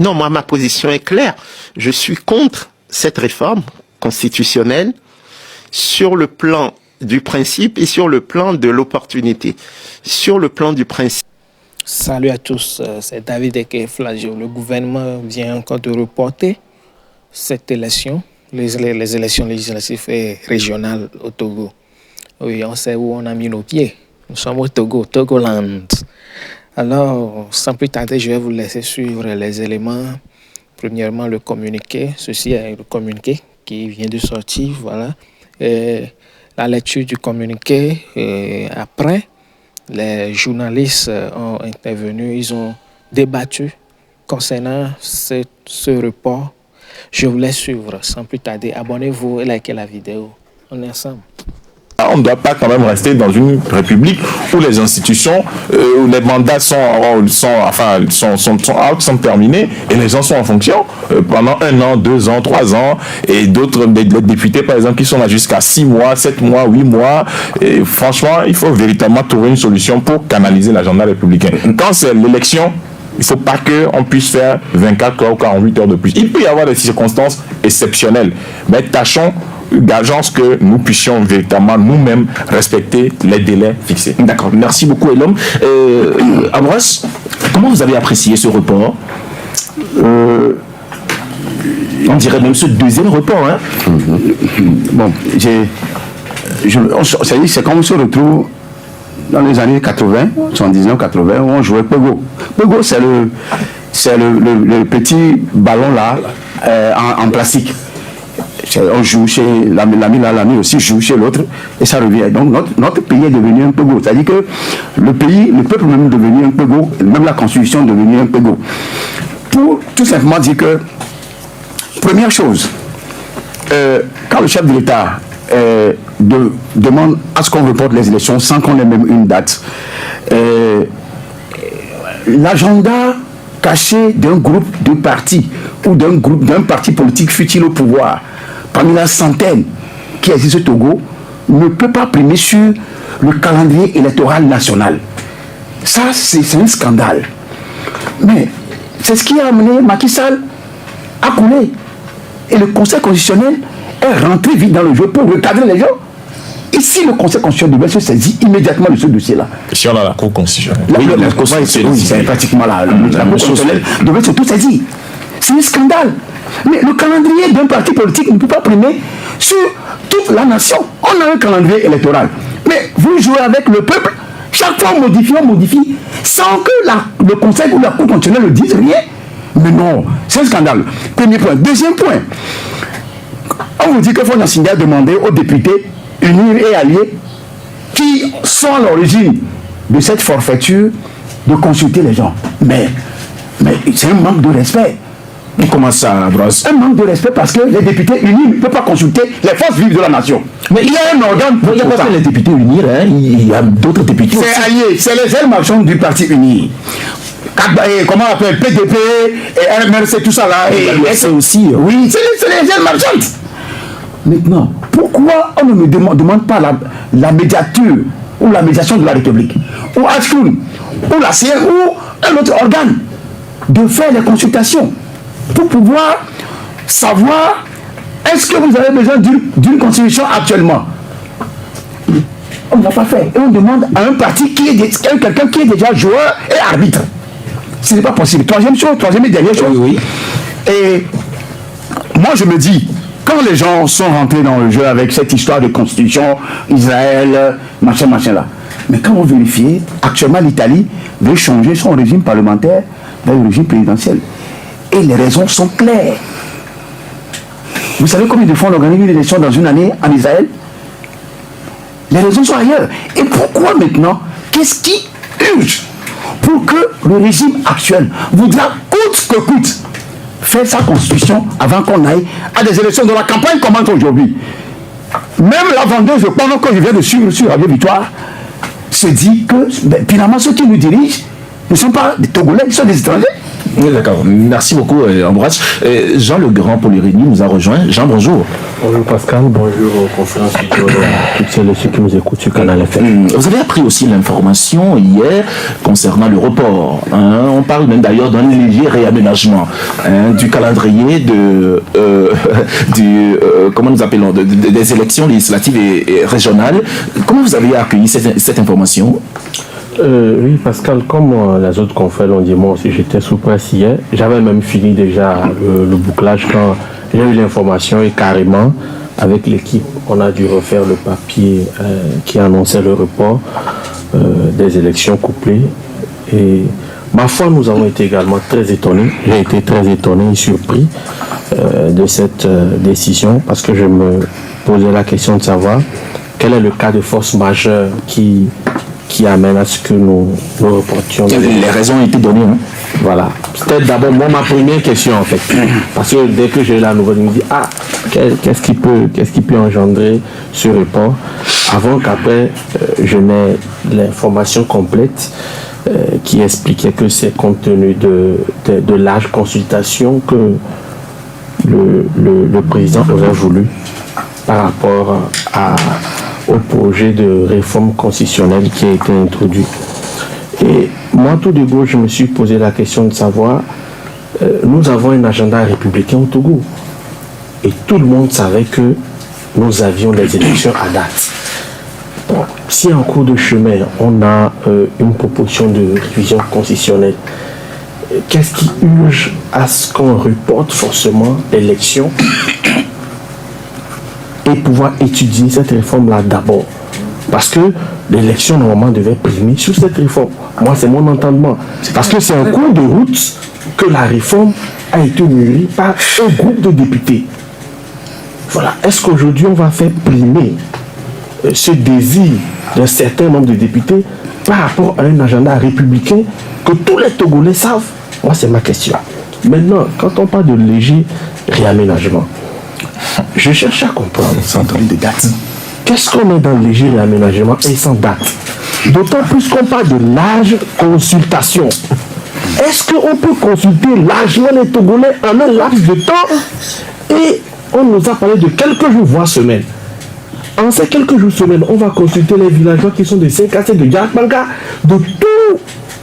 Non, moi, ma position est claire. Je suis contre cette réforme constitutionnelle sur le plan du principe et sur le plan de l'opportunité. Sur le plan du principe. Salut à tous, c'est David Eke Flagio. Le gouvernement vient encore de reporter cette élection, les élections législatives et régionales au Togo. Oui, on sait où on a mis nos pieds. Nous sommes au Togo, Togoland. Alors, sans plus tarder, je vais vous laisser suivre les éléments. Premièrement, le communiqué. Ceci est le communiqué qui vient de sortir, voilà. Et la lecture du communiqué. Et après, les journalistes ont intervenu, ils ont débattu concernant ce report. Je vous laisse suivre sans plus tarder. Abonnez-vous et likez la vidéo. On est ensemble. On ne doit pas quand même rester dans une république où les institutions, où les mandats sont terminés et les gens sont en fonction pendant 1 an, 2 ans, 3 ans et d'autres, les députés par exemple qui sont là jusqu'à 6 mois, 7 mois, 8 mois. Et franchement, il faut véritablement trouver une solution pour canaliser l'agenda républicain. Quand c'est l'élection, il ne faut pas qu'on puisse faire 24 heures ou 48 heures de plus. Il peut y avoir des circonstances exceptionnelles, mais tâchons d'agence que nous puissions véritablement nous-mêmes respecter les délais fixés. D'accord, merci beaucoup Elom. Ambroise, comment vous avez apprécié ce report? On dirait même ce deuxième report. Hein? Bon, c'est comme on se retrouve dans les années 80, 79-80, où on jouait Pego. Pego, c'est le petit ballon là, en plastique. On joue chez l'ami aussi joue chez l'autre et ça revient. Donc notre pays est devenu un Pego. C'est-à-dire que le peuple même est devenu un Pego, même la constitution est devenue un Pego. Pour tout simplement dire que, première chose, quand le chef de l'État demande à ce qu'on reporte les élections sans qu'on ait même une date, l'agenda caché d'un groupe de partis ou d'un parti politique fut-il au pouvoir, parmi la centaine qui existe au Togo, ne peut pas primer sur le calendrier électoral national. Ça, c'est un scandale. Mais c'est ce qui a amené Macky Sall à couler. Et le Conseil constitutionnel est rentré vite dans le jeu pour recadrer les gens. Et si le Conseil constitutionnel devait se saisir immédiatement de ce dossier-là? Si on a la Cour constitutionnelle. La Cour constitutionnelle, c'est pratiquement là. La Cour constitutionnelle devait surtout saisir. C'est un scandale. Mais le calendrier d'un parti politique ne peut pas primer sur toute la nation. On a un calendrier électoral. Mais vous jouez avec le peuple, chaque fois on modifie, sans que le Conseil ou la Cour constitutionnelle ne dise rien. Mais non, c'est un scandale. Premier point. Deuxième point, on vous dit que Fonia Sindé a demandé aux députés unis et alliés qui sont à l'origine de cette forfaiture de consulter les gens. Mais c'est un manque de respect. Comment ça, Ambroise? Un manque de respect parce que les députés unis ne peuvent pas consulter les forces vives de la nation. Mais il y a un organe pour ça. Il n'y a pas que les députés unis, hein. Il y a d'autres députés. C'est allié, c'est les ailes marchandes du parti uni. Comment on appelle PDP, et MRC, tout ça là. Et c'est aussi. Oui, c'est les ailes marchandes. Maintenant, pourquoi on ne me demande pas la médiature ou la médiation de la République, ou Ashkun, ou la CR, ou un autre organe, de faire les consultations pour pouvoir savoir est-ce que vous avez besoin d'une constitution actuellement? On n'a pas fait. Et on demande à un parti quelqu'un qui est déjà joueur et arbitre. Ce n'est pas possible. Troisième et dernière chose. Oui. Et moi je me dis, quand les gens sont rentrés dans le jeu avec cette histoire de constitution, Israël, machin là, mais quand on vérifie, actuellement l'Italie veut changer son régime parlementaire vers le régime présidentiel. Et les raisons sont claires. Vous savez combien de fois on organise une élection dans une année en Israël? Les raisons sont ailleurs. Et pourquoi maintenant? Qu'est-ce qui urge pour que le régime actuel voudra coûte que coûte faire sa constitution avant qu'on aille à des élections dont la campagne commence aujourd'hui? Même la vendeuse, pendant que je viens de suivre sur Radio Victoire, se dit que finalement ceux qui nous dirigent ne sont pas des Togolais, ils sont des étrangers. Oui, d'accord. Merci beaucoup, Ambroise. Jean Legrand pour l'Irénie nous a rejoint. Jean, bonjour. Bonjour Pascal, bonjour aux conférences studio, toutes celles et ceux qui nous écoutent sur Canal FM. Vous avez appris aussi l'information hier concernant le report. On parle même d'ailleurs d'un léger réaménagement du calendrier comment nous appelons, des élections législatives et régionales. Comment vous avez accueilli cette information? Oui Pascal, comme les autres confrères l'ont dit, moi aussi j'étais sous presse hier. J'avais même fini déjà le bouclage quand j'ai eu l'information et carrément avec l'équipe on a dû refaire le papier qui annonçait le report des élections couplées. Et ma foi, nous avons été également très étonnés. J'ai été très étonné et surpris de cette décision parce que je me posais la question de savoir quel est le cas de force majeure qui amène à ce que nous reportions. Les raisons ont été données. Voilà. C'était d'abord moi ma première question en fait. Parce que dès que j'ai eu la nouvelle, je me dis qu'est-ce qui peut engendrer ce report avant qu'après je n'ai l'information complète qui expliquait que c'est compte tenu de large consultation que le président aurait voulu par rapport au projet de réforme constitutionnelle qui a été introduit. Et moi, tout de go, je me suis posé la question de savoir, nous avons un agenda républicain au Togo. Et tout le monde savait que nous avions des élections à date. Bon, si en cours de chemin, on a une proposition de révision constitutionnelle, qu'est-ce qui urge à ce qu'on reporte forcément l'élection et pouvoir étudier cette réforme-là d'abord? Parce que l'élection, normalement, devait primer sur cette réforme. Moi, c'est mon entendement. Parce que c'est en cours de route que la réforme a été mûrie par un groupe de députés. Voilà. Est-ce qu'aujourd'hui, on va faire primer ce désir d'un certain nombre de députés par rapport à un agenda républicain que tous les Togolais savent? Moi, c'est ma question. Maintenant, quand on parle de léger réaménagement, je cherche à comprendre. Sans donner de date. Qu'est-ce qu'on met dans le léger réaménagement et sans date? D'autant plus qu'on parle de large consultation. Est-ce qu'on peut consulter largement les Togolais en un laps de temps? Et on nous a parlé de quelques jours, voire semaines. En ces quelques jours, semaines, on va consulter les villageois qui sont de Saint-Cassé, de Djakbanga, de tous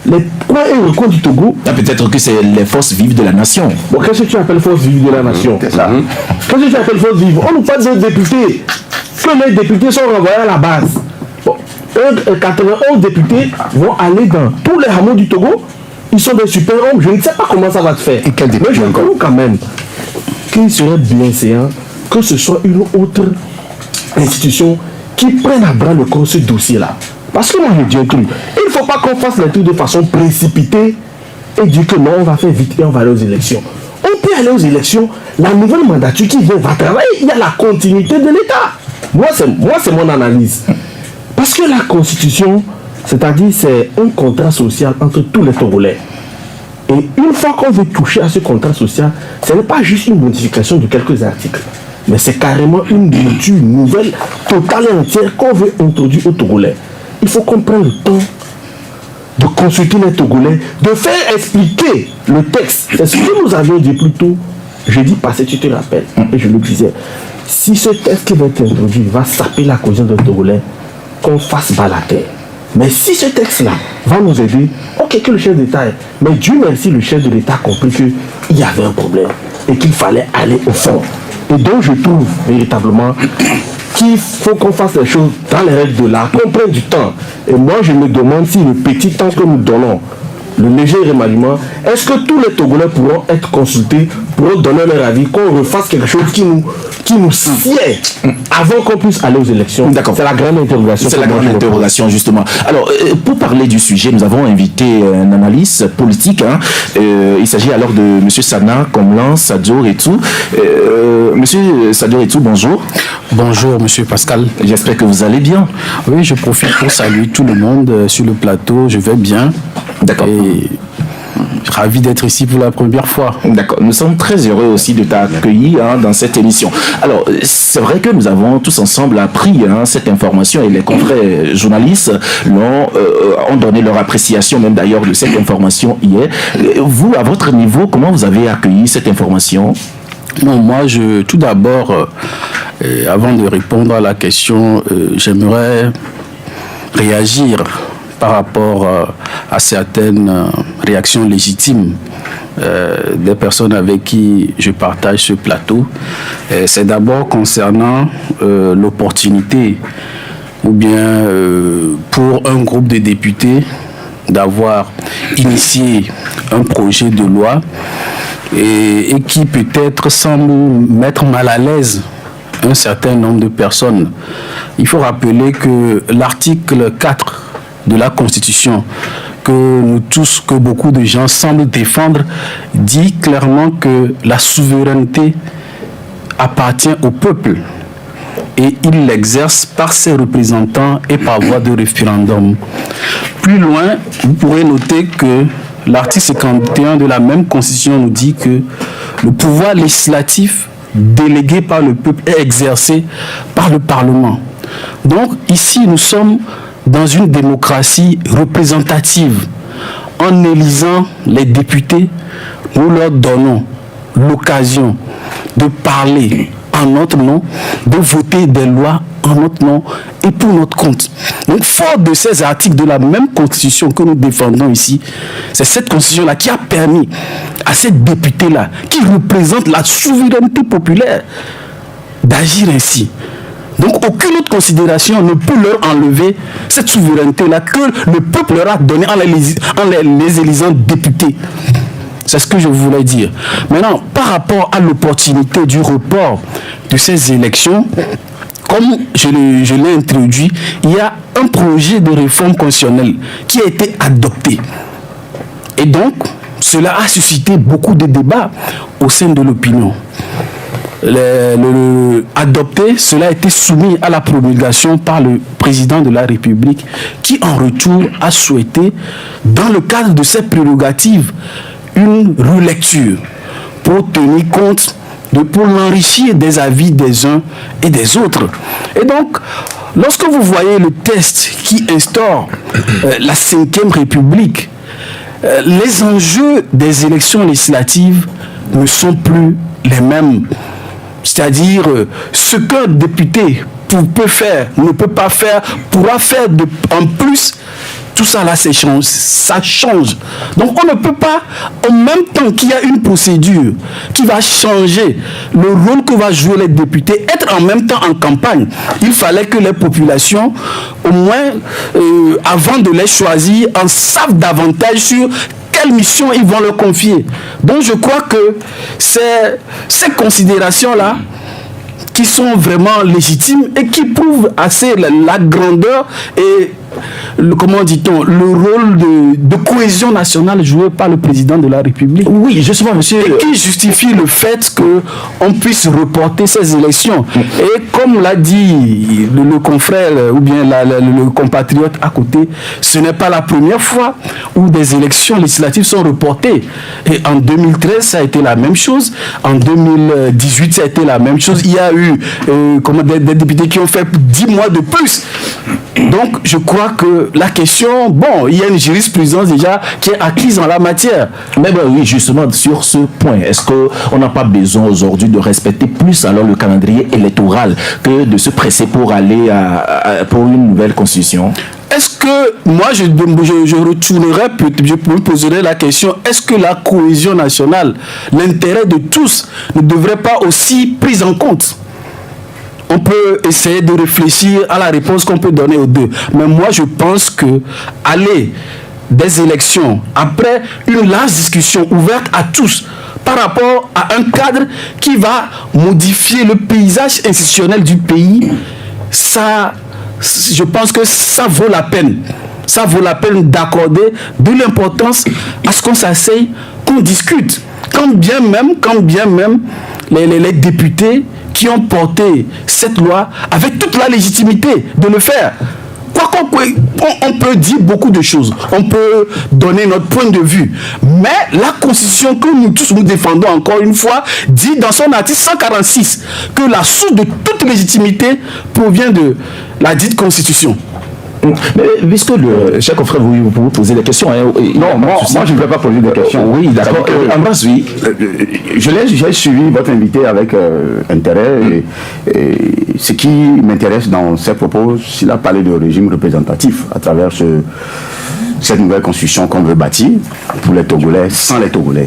les coins et recoins du Togo. Peut-être que c'est les forces vives de la nation. Bon, qu'est-ce que tu appelles forces vives de la nation? C'est ça. Qu'est-ce que tu appelles forces vives? On nous parle de députés. Que les députés sont renvoyés à la base. Bon, 91 députés vont aller dans tous les hameaux du Togo. Ils sont des super-hommes. Je ne sais pas comment ça va se faire. Et quel député mais je encore? trouve quand même qu'il serait bien séant que ce soit une autre institution qui prenne à bras le corps ce dossier-là. Parce que moi je dis un truc. Il ne faut pas qu'on fasse les trucs de façon précipitée et dire que non, on va faire vite et on va aller aux élections. On peut aller aux élections. La nouvelle mandature qui vient va travailler. Il y a la continuité de l'État. Moi, c'est mon analyse. Parce que la Constitution, c'est-à-dire, c'est un contrat social entre tous les Togolais. Et une fois qu'on veut toucher à ce contrat social, ce n'est pas juste une modification de quelques articles, mais c'est carrément une mouture nouvelle, totale et entière qu'on veut introduire aux Togolais. Il faut qu'on prenne le temps de consulter les Togolais, de faire expliquer le texte. C'est ce que nous avions dit plus tôt. Je dis passé, tu te rappelles, et je le disais. Si ce texte qui va être introduit va saper la caution de Togolais, qu'on fasse bas la terre. Mais si ce texte-là va nous aider, ok que le chef d'État est, mais Dieu merci, le chef de l'État a compris qu'il y avait un problème et qu'il fallait aller au fond. Et donc je trouve véritablement qu'il faut qu'on fasse les choses dans les règles de l'art, qu'on prenne du temps. Et moi je me demande si le petit temps que nous donnons, le léger remaniement, est-ce que tous les Togolais pourront être consultés, pourront donner leur avis, qu'on refasse quelque chose qui nous sied avant qu'on puisse aller aux élections? D'accord. C'est la grande interrogation. C'est la grande interrogation, justement. Alors, pour parler du sujet, nous avons invité un analyste politique. Il s'agit alors de M. Sana, Komlan, Sadio et tout. Monsieur Sadio et tout, bonjour. Bonjour, monsieur Pascal. J'espère que vous allez bien. Oui, je profite pour saluer tout le monde sur le plateau. Je vais bien. D'accord. Et ravi d'être ici pour la première fois. D'accord, nous sommes très heureux aussi de t'accueillir dans cette émission. Alors, c'est vrai que nous avons tous ensemble appris cette information et les confrères journalistes ont donné leur appréciation même d'ailleurs de cette information hier. Vous, à votre niveau, comment vous avez accueilli cette information? Non, moi, tout d'abord, avant de répondre à la question, j'aimerais réagir par rapport à certaines réactions légitimes des personnes avec qui je partage ce plateau. C'est d'abord concernant l'opportunité ou bien pour un groupe de députés d'avoir initié un projet de loi et qui peut-être semble mettre mal à l'aise un certain nombre de personnes. Il faut rappeler que l'article 4 de la Constitution que beaucoup de gens semblent défendre, dit clairement que la souveraineté appartient au peuple et il l'exerce par ses représentants et par voie de référendum. Plus loin, vous pourrez noter que l'article 51 de la même Constitution nous dit que le pouvoir législatif délégué par le peuple est exercé par le Parlement. Donc ici, nous sommes dans une démocratie représentative. En élisant les députés, nous leur donnons l'occasion de parler en notre nom, de voter des lois en notre nom et pour notre compte. Donc, fort de ces articles de la même Constitution que nous défendons ici, c'est cette Constitution-là qui a permis à ces députés-là, qui représentent la souveraineté populaire, d'agir ainsi. Donc, aucune autre considération ne peut leur enlever cette souveraineté-là que le peuple leur a donnée en les élisant députés. C'est ce que je voulais dire. Maintenant, par rapport à l'opportunité du report de ces élections, comme je l'ai introduit, il y a un projet de réforme constitutionnelle qui a été adopté. Et donc, cela a suscité beaucoup de débats au sein de l'opinion. Adopté, cela a été soumis à la promulgation par le président de la République qui, en retour, a souhaité, dans le cadre de ses prérogatives, une relecture pour tenir compte pour l'enrichir des avis des uns et des autres. Et donc, lorsque vous voyez le texte qui instaure la 5e République, les enjeux des élections législatives ne sont plus les mêmes. C'est-à-dire, ce qu'un député peut faire, ne peut pas faire, pourra faire en plus. Tout ça là, ça change. Donc on ne peut pas, en même temps qu'il y a une procédure qui va changer le rôle que va jouer les députés, être en même temps en campagne. Il fallait que les populations, au moins, avant de les choisir, en savent davantage sur quelle mission ils vont leur confier. Donc je crois que ces considérations-là, qui sont vraiment légitimes et qui prouvent assez la grandeur et comment dit-on, le rôle de cohésion nationale joué par le président de la République. Oui, justement, monsieur. Et qui justifie le fait qu'on puisse reporter ces élections. Et comme l'a dit le confrère ou bien le compatriote à côté, ce n'est pas la première fois où des élections législatives sont reportées. Et en 2013, ça a été la même chose. En 2018, ça a été la même chose. Il y a eu des députés qui ont fait 10 mois de plus. Donc, je crois que la question, bon, il y a une jurisprudence déjà qui est acquise en la matière. Mais ben oui, justement, sur ce point, est-ce qu'on n'a pas besoin aujourd'hui de respecter plus alors le calendrier électoral que de se presser pour aller pour une nouvelle constitution? Est-ce que, moi, je retournerai, je me poserai la question, est-ce que la cohésion nationale, l'intérêt de tous, ne devrait pas aussi prise en compte? On peut essayer de réfléchir à la réponse qu'on peut donner aux deux. Mais moi, je pense que aller des élections après une large discussion ouverte à tous par rapport à un cadre qui va modifier le paysage institutionnel du pays, ça, je pense que ça vaut la peine. Ça vaut la peine d'accorder de l'importance à ce qu'on s'asseye, qu'on discute. Quand bien même les députés qui ont porté cette loi avec toute la légitimité de le faire. crois qu'on peut dire beaucoup de choses. On peut donner notre point de vue. Mais la Constitution que nous tous nous défendons, encore une fois, dit dans son article 146 que la source de toute légitimité provient de la dite Constitution. Mais puisque le cher confrère, vous posez des questions. Hein, non, moi je ne vais pas poser des questions. Oui, d'accord. Ambroise, oui. J'ai suivi votre invité avec intérêt. Et ce qui m'intéresse dans ses propos, s'il a parlé de régime représentatif à travers cette nouvelle constitution qu'on veut bâtir pour les Togolais, sans les Togolais.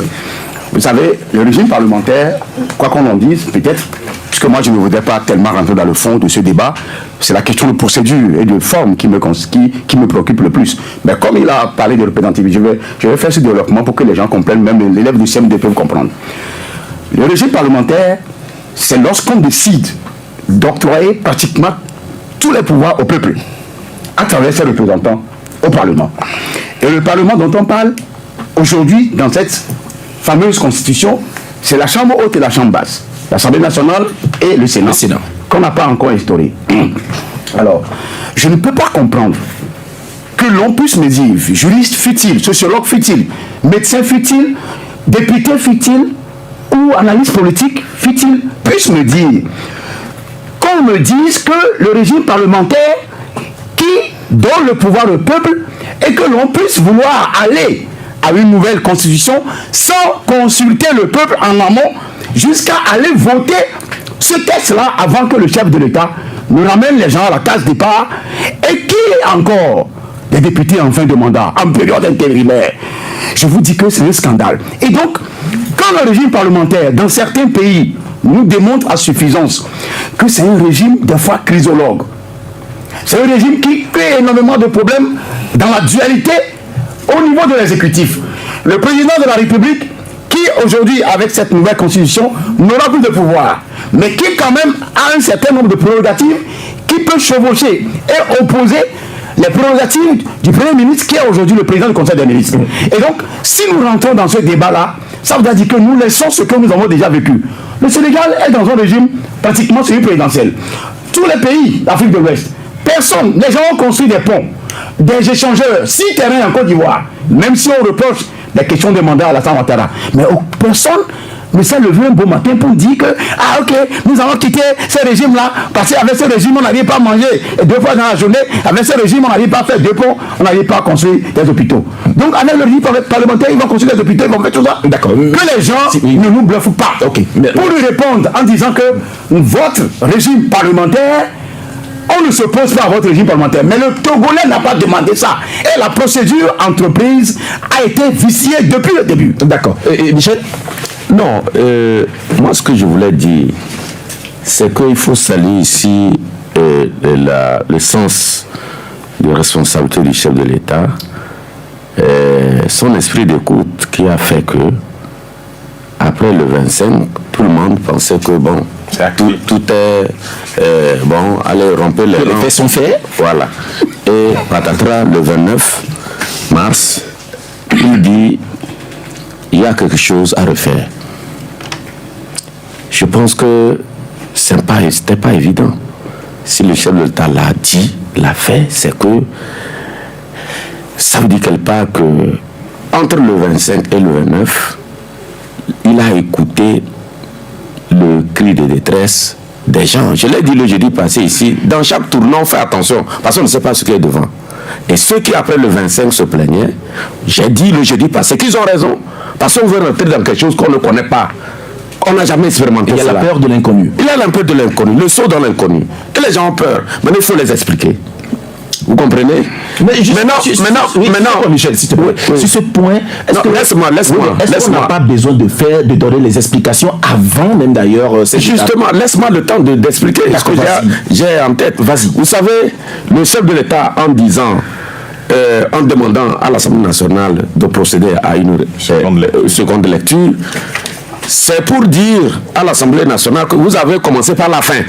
Vous savez, le régime parlementaire, quoi qu'on en dise, peut-être, puisque moi je ne voudrais pas tellement rentrer dans le fond de ce débat, c'est la question de procédure et de forme qui me préoccupe le plus. Mais comme il a parlé de représentativité, je vais faire ce développement pour que les gens comprennent, même l'élève du CMD peuvent comprendre. Le régime parlementaire, c'est lorsqu'on décide d'octroyer pratiquement tous les pouvoirs au peuple, à travers ses représentants au Parlement. Et le Parlement dont on parle aujourd'hui, dans cette fameuse constitution, c'est la chambre haute et la chambre basse, l'Assemblée nationale et le Sénat. Qu'on n'a pas encore instauré. Alors, je ne peux pas comprendre que l'on puisse me dire, juriste fut-il, sociologue fut-il, médecin fut-il, député fut-il, ou analyste politique fut-il, puisse me dire, qu'on me dise que le régime parlementaire qui donne le pouvoir au peuple et que l'on puisse vouloir aller à une nouvelle constitution sans consulter le peuple en amont jusqu'à aller voter ce texte-là avant que le chef de l'État ne ramène les gens à la case départ et qui est encore des députés en fin de mandat, en période intérimaire. Je vous dis que c'est un scandale. Et donc, quand le régime parlementaire, dans certains pays, nous démontre à suffisance que c'est un régime de fois chrysologue, c'est un régime qui crée énormément de problèmes dans la dualité au niveau de l'exécutif. Le président de la République, qui aujourd'hui, avec cette nouvelle constitution, n'aura plus de pouvoir, mais qui quand même a un certain nombre de prérogatives qui peut chevaucher et opposer les prérogatives du Premier ministre, qui est aujourd'hui le président du Conseil des ministres. Et donc, si nous rentrons dans ce débat-là, ça veut dire que nous laissons ce que nous avons déjà vécu. Le Sénégal est dans un régime pratiquement semi-présidentiel. Tous les pays d'Afrique de l'Ouest, personne, les gens ont construit des ponts, des échangeurs, 6 terrains en Côte d'Ivoire, même si on reproche des questions de mandat à la Ouattara. Mais personne ne s'est levé un beau matin pour dire que, ah ok, nous allons quitter ce régime-là, parce qu'avec ce régime, on n'arrive pas à manger 2 fois dans la journée, avec ce régime, on n'arrive pas à faire 2 ponts, on n'arrive pas à construire des hôpitaux. Donc avec le régime parlementaire, ils vont construire des hôpitaux, ils vont faire tout ça. D'accord. Que les gens ne nous bluffent pas. Okay. Pour lui répondre en disant que votre régime parlementaire, on ne s'oppose pas à votre régime parlementaire. Mais le Togolais n'a pas demandé ça. Et la procédure entreprise a été viciée depuis le début. D'accord. Michel? Non, moi ce que je voulais dire, c'est qu'il faut saluer ici le sens de responsabilité du chef de l'État, son esprit d'écoute qui a fait que, après le 25, tout le monde pensait que bon, tout est bon, allez romper les rangs. Les faits sont faits. Voilà. Et patatras, le 29 mars, il dit il y a quelque chose à refaire. Je pense que c'était pas évident. Si le chef de l'État l'a dit, l'a fait, c'est que ça veut dire quelque part que entre le 25 et le 29, il a écouté le cri de détresse des gens. Je l'ai dit le jeudi passé ici, dans chaque tournant, on fait attention, parce qu'on ne sait pas ce qui est devant. Et ceux qui, après le 25, se plaignaient, j'ai dit le jeudi passé qu'ils ont raison, parce qu'on veut rentrer dans quelque chose qu'on ne connaît pas. On n'a jamais expérimenté. Il y a cela. la peur de l'inconnu. Il y a la peur de l'inconnu, le saut dans l'inconnu. Et les gens ont peur. Maintenant, il faut les expliquer. Vous comprenez? Maintenant, Michel, s'il te plaît. Oui. Sur ce point, laisse-moi. Est-ce qu'on n'a pas besoin de donner les explications avant même d'ailleurs justement, laisse-moi le temps d'expliquer ce que j'ai en tête. Vas-y. Vous savez, le chef de l'État, en disant, en demandant à l'Assemblée nationale de procéder à une seconde lecture, c'est pour dire à l'Assemblée nationale que vous avez commencé par la fin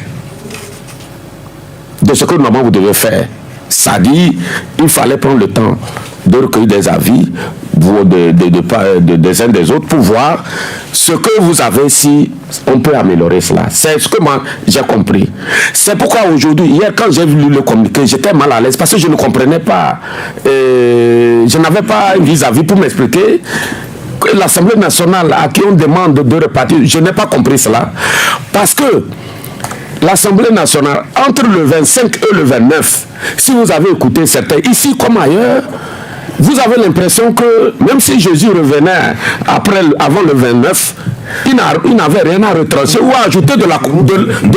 de ce que normalement vous devez faire. Ça dit, il fallait prendre le temps de recueillir des avis, des uns des autres pour voir ce que vous avez, si on peut améliorer cela. C'est ce que moi j'ai compris. C'est pourquoi aujourd'hui, hier quand j'ai vu le communiqué, j'étais mal à l'aise parce que je ne comprenais pas. Je n'avais pas un vis-à-vis pour m'expliquer. L'Assemblée nationale à qui on demande de repartir, je n'ai pas compris cela. Parce que l'Assemblée nationale, entre le 25 et le 29, si vous avez écouté certains, ici comme ailleurs, vous avez l'impression que même si Jésus revenait avant le 29, il n'avait rien à retrancher ou à ajouter de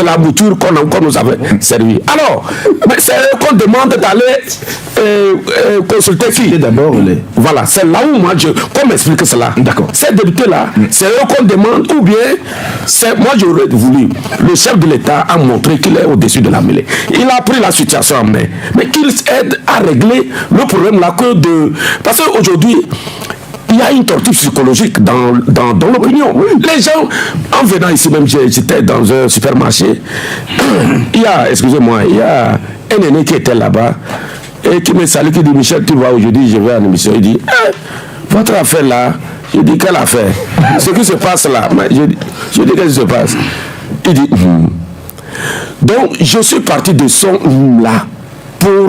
la mouture qu'on nous avait servi. Alors, c'est eux qu'on demande d'aller consulter qui d'abord Voilà, c'est là où moi, qu'on m'explique cela. D'accord. Ces députés-là, c'est eux qu'on demande, ou bien, moi j'aurais voulu, le chef de l'État a montré qu'il est au-dessus de la mêlée. Il a pris la situation en main, mais qu'il aide à régler le problème là parce qu'aujourd'hui, il y a une torture psychologique dans l'opinion. Les gens, en venant ici même, j'étais dans un supermarché, il y a un aîné qui était là-bas et qui me salue, qui dit, Michel, tu vois, aujourd'hui je vais à l'émission. Il dit, votre affaire là, je dis, quelle affaire? Ce qui se passe là, je dis, qu'est-ce qui se passe? Il dit, Donc, je suis parti de son là pour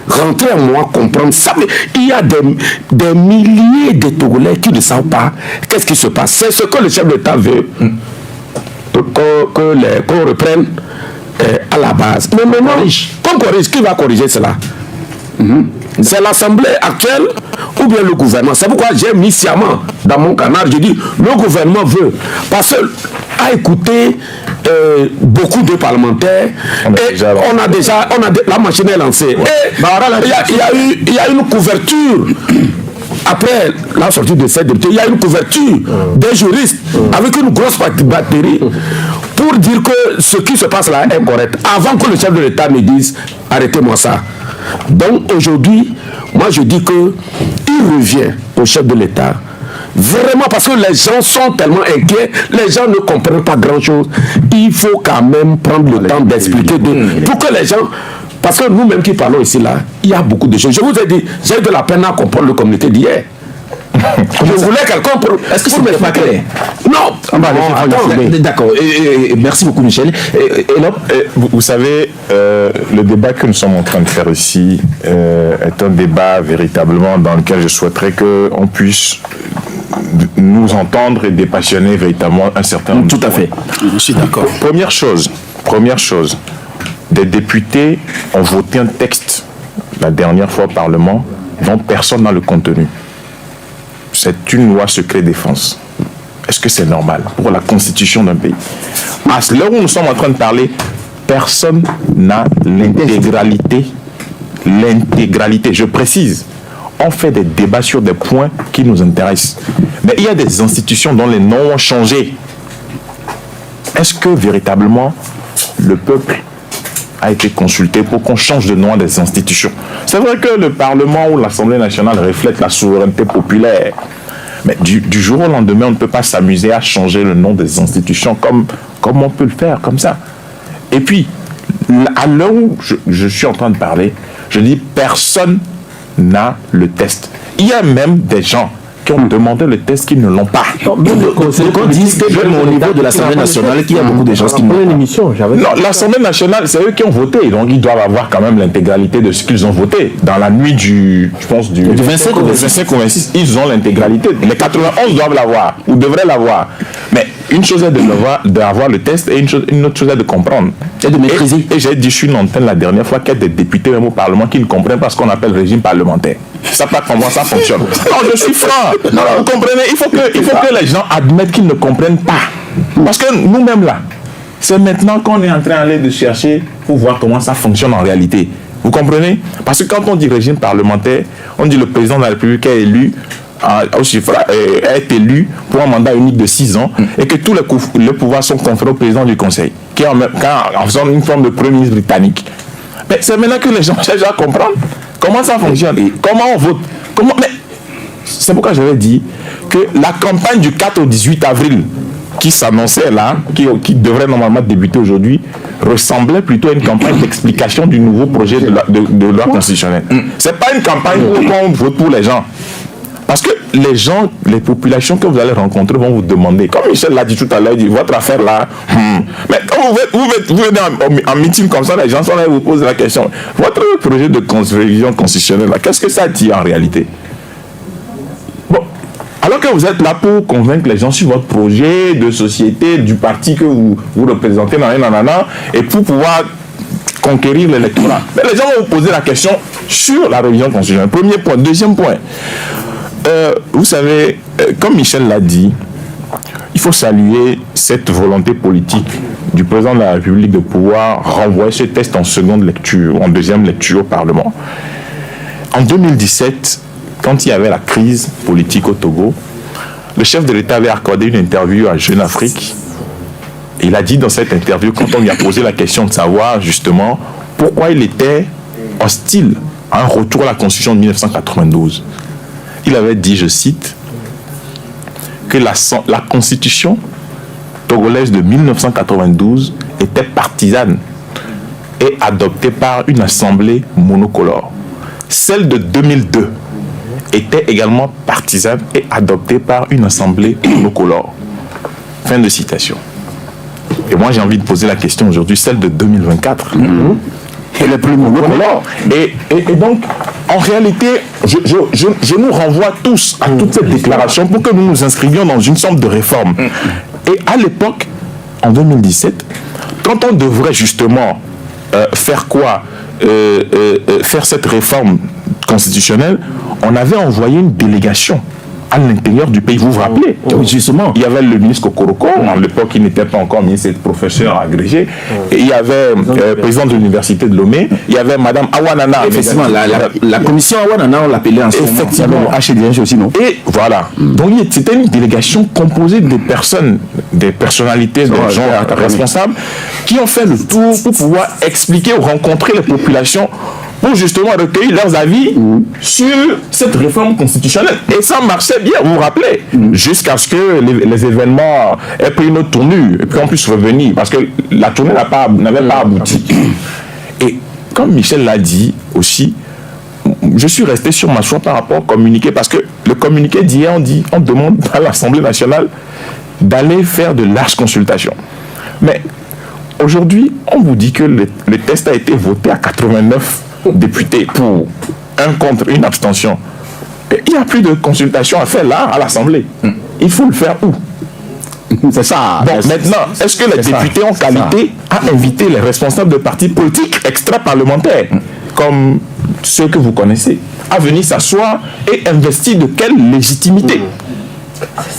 rentrer en moi, comprendre ça. Mais il y a des milliers de Togolais qui ne savent pas qu'est-ce qui se passe. C'est ce que le chef d'État veut, qu'on reprenne à la base. Mais maintenant, qu'on corrige, qui va corriger cela? C'est l'Assemblée actuelle ou bien le gouvernement? C'est pourquoi j'ai mis sciemment dans mon canal, je dis, le gouvernement veut. Parce que à écouter beaucoup de parlementaires, la machine est lancée. Il y a une couverture. Après la sortie de cette député, il y a une couverture des juristes avec une grosse batterie pour dire que ce qui se passe là est correct. Avant que le chef de l'État me dise, arrêtez-moi ça. Donc aujourd'hui, moi je dis que il revient au chef de l'État. Vraiment, parce que les gens sont tellement inquiets, les gens ne comprennent pas grand-chose. Il faut quand même prendre le temps d'expliquer pour que les gens... Parce que nous-mêmes qui parlons ici, là, il y a beaucoup de choses. Je vous ai dit, j'ai eu de la peine à comprendre le communiqué d'hier. Je voulais quelqu'un pour... Est-ce que ce n'est pas clair? Non. D'accord. Merci beaucoup, Michel. Vous savez, le débat que nous sommes en train de faire ici est un débat véritablement dans lequel je souhaiterais qu'on puisse nous entendre et dépassionner véritablement un certain nombre. Tout à fait. Je suis d'accord. Première chose, des députés ont voté un texte la dernière fois au Parlement dont personne n'a le contenu. C'est une loi secret défense. Est-ce que c'est normal pour la constitution d'un pays? À l'heure où nous sommes en train de parler, personne n'a l'intégralité. L'intégralité, je précise. On fait des débats sur des points qui nous intéressent. Mais il y a des institutions dont les noms ont changé. Est-ce que véritablement le peuple a été consulté pour qu'on change de nom à des institutions? C'est vrai que le Parlement ou l'Assemblée nationale reflète la souveraineté populaire. Mais du jour au lendemain, on ne peut pas s'amuser à changer le nom des institutions comme on peut le faire, comme ça. Et puis, à l'heure où je suis en train de parler, je dis personne n'a le test. Il y a même des gens qui ont demandé le test qui ne l'ont pas. Qu'on dise que même au niveau de l'Assemblée nationale, qu'il y a beaucoup de gens qui n'ont pas. Non, l'Assemblée nationale, c'est eux qui ont voté, donc ils doivent avoir quand même l'intégralité de ce qu'ils ont voté. Dans la nuit du 25 au 26, ils ont l'intégralité. Les 91 doivent l'avoir, ou devraient l'avoir. Mais une chose est d'avoir le test et une autre chose est de comprendre. Et de maîtriser. Et j'ai dit sur une antenne la dernière fois qu'il y a des députés même au Parlement qui ne comprennent pas ce qu'on appelle régime parlementaire. Ça pas comment ça fonctionne. Non, je suis franc. Non, vous comprenez, il faut que les gens admettent qu'ils ne comprennent pas. Parce que nous-mêmes là, c'est maintenant qu'on est en train d'aller de chercher pour voir comment ça fonctionne en réalité. Vous comprenez? Parce que quand on dit régime parlementaire, on dit le président de la République est élu est élu pour un mandat unique de 6 ans et que tous les pouvoirs sont conférés au président du Conseil, qui est en faisant une forme de premier ministre britannique. Mais c'est maintenant que les gens cherchent à comprendre comment ça fonctionne, comment on vote. Mais c'est pourquoi j'avais dit que la campagne du 4 au 18 avril qui s'annonçait là, qui devrait normalement débuter aujourd'hui, ressemblait plutôt à une campagne d'explication du nouveau projet de loi constitutionnelle. C'est pas une campagne où on vote pour les gens. Parce que les gens, les populations que vous allez rencontrer vont vous demander, comme Michel l'a dit tout à l'heure, il dit, votre affaire là, mais quand vous venez en meeting comme ça, les gens sont là et vous posent la question, votre projet de révision constitutionnelle, qu'est-ce que ça dit en réalité? Bon, alors que vous êtes là pour convaincre les gens sur votre projet de société, du parti que vous représentez, et pour pouvoir conquérir l'électorat. Mais les gens vont vous poser la question sur la révision constitutionnelle. Premier point. Deuxième point. Vous savez, comme Michel l'a dit, il faut saluer cette volonté politique du président de la République de pouvoir renvoyer ce texte en seconde lecture, en deuxième lecture au Parlement. En 2017, quand il y avait la crise politique au Togo, le chef de l'État avait accordé une interview à Jeune Afrique. Il a dit dans cette interview, quand on lui a posé la question de savoir justement pourquoi il était hostile à un retour à la Constitution de 1992, il avait dit, je cite, que la Constitution togolaise de 1992 était partisane et adoptée par une assemblée monocolore. Celle de 2002 était également partisane et adoptée par une assemblée monocolore. Fin de citation. Et moi j'ai envie de poser la question aujourd'hui, celle de 2024. Elle est plus monocolore. Et donc, en réalité, je nous renvoie tous à toute cette déclaration pour que nous nous inscrivions dans une sorte de réforme. Et à l'époque, en 2017, quand on devrait justement faire quoi, faire cette réforme constitutionnelle, on avait envoyé une délégation à l'intérieur du pays, vous vous rappelez? Justement, il y avait le ministre Kokoroko, à l'époque il n'était pas encore ministre, c'était professeur agrégé, et il y avait le président de l'université de Lomé, il y avait madame Awanana. Effectivement, la commission Awanana, on l'appelait en ce moment. Effectivement, HDNG aussi, non? Et voilà, donc c'était une délégation composée de personnes, des personnalités, des gens responsables, qui ont fait le tour pour pouvoir expliquer ou rencontrer les populations pour justement recueillir leurs avis sur cette réforme constitutionnelle. Et ça marchait bien, vous vous rappelez, jusqu'à ce que les événements aient pris une autre tournure et puis qu'on puisse revenir, parce que la tournée n'avait pas abouti. Et comme Michel l'a dit aussi, je suis resté sur ma foi par rapport au communiqué, parce que le communiqué d'hier, on demande à l'Assemblée nationale d'aller faire de larges consultations. Mais aujourd'hui, on vous dit que le texte a été voté à 89 députés pour un contre, une abstention. Et il n'y a plus de consultation à faire là, à l'Assemblée. Il faut le faire où? C'est ça. Bon, maintenant, est-ce que les députés ont qualité à inviter les responsables de partis politiques extra-parlementaires, comme ceux que vous connaissez, à venir s'asseoir et investir de quelle légitimité?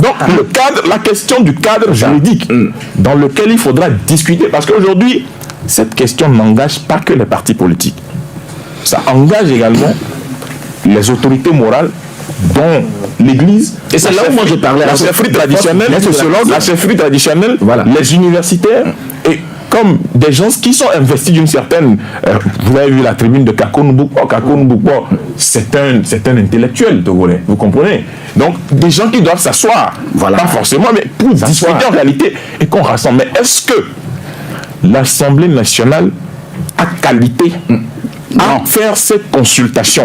Donc, la question du cadre juridique dans lequel il faudra discuter, parce qu'aujourd'hui, cette question n'engage pas que les partis politiques. Ça engage également les autorités morales, dont l'Église. Et c'est là où moi je parlais. La chefferie traditionnelle, voilà. Les universitaires, et comme des gens qui sont investis d'une certaine... vous avez vu la tribune de Kako Nubukpo. Kako Nubukpo, c'est un intellectuel togolais, vous comprenez? Donc, des gens qui doivent s'asseoir, voilà. Pas forcément, mais pour discuter en réalité, et qu'on rassemble. Mais est-ce que l'Assemblée nationale a qualité à faire cette consultation?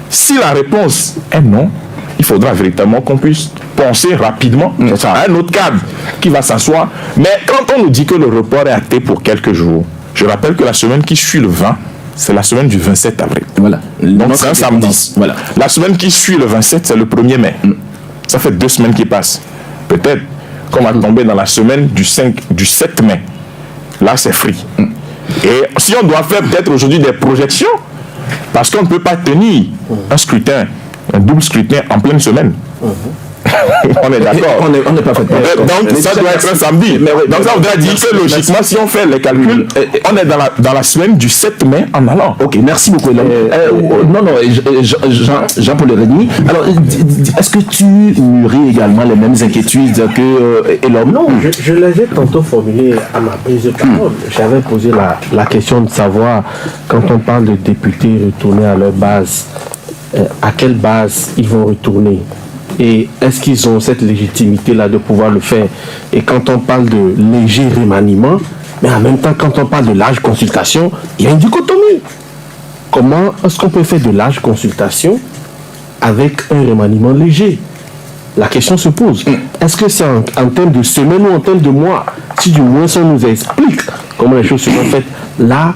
Si la réponse est non, il faudra véritablement qu'on puisse penser rapidement à un autre cadre qui va s'asseoir. Mais quand on nous dit que le report est acté pour quelques jours, je rappelle que la semaine qui suit le 20, c'est la semaine du 27 avril. Voilà. Donc c'est un samedi. Voilà. La semaine qui suit le 27, c'est le 1er mai. Ça fait 2 semaines qui passent. Peut-être qu'on va tomber dans la semaine du 7 mai. Là, c'est free. Et si on doit faire peut-être aujourd'hui des projections, parce qu'on ne peut pas tenir un scrutin, un double scrutin en pleine semaine. On est d'accord. On n'est pas fait. Donc ça doit être un samedi. Donc ça voudrait dire que logiquement, si on fait les calculs, on est dans la semaine du 7 mai en allant. Ok, merci beaucoup. Jean-Paul Rémy. Alors, est-ce que tu mûris également les mêmes inquiétudes que l'homme? Non, je les ai tantôt formulées à ma prise de parole. J'avais posé la question de savoir, quand on parle de députés retourner à leur base, à quelle base ils vont retourner? Et est-ce qu'ils ont cette légitimité-là de pouvoir le faire? Et quand on parle de léger remaniement, mais en même temps, quand on parle de large consultation, il y a une dichotomie. Comment est-ce qu'on peut faire de large consultation avec un remaniement léger. La question se pose. Est-ce que c'est en termes de semaines ou en termes de mois? Si du moins on nous explique comment les choses seront faites, là,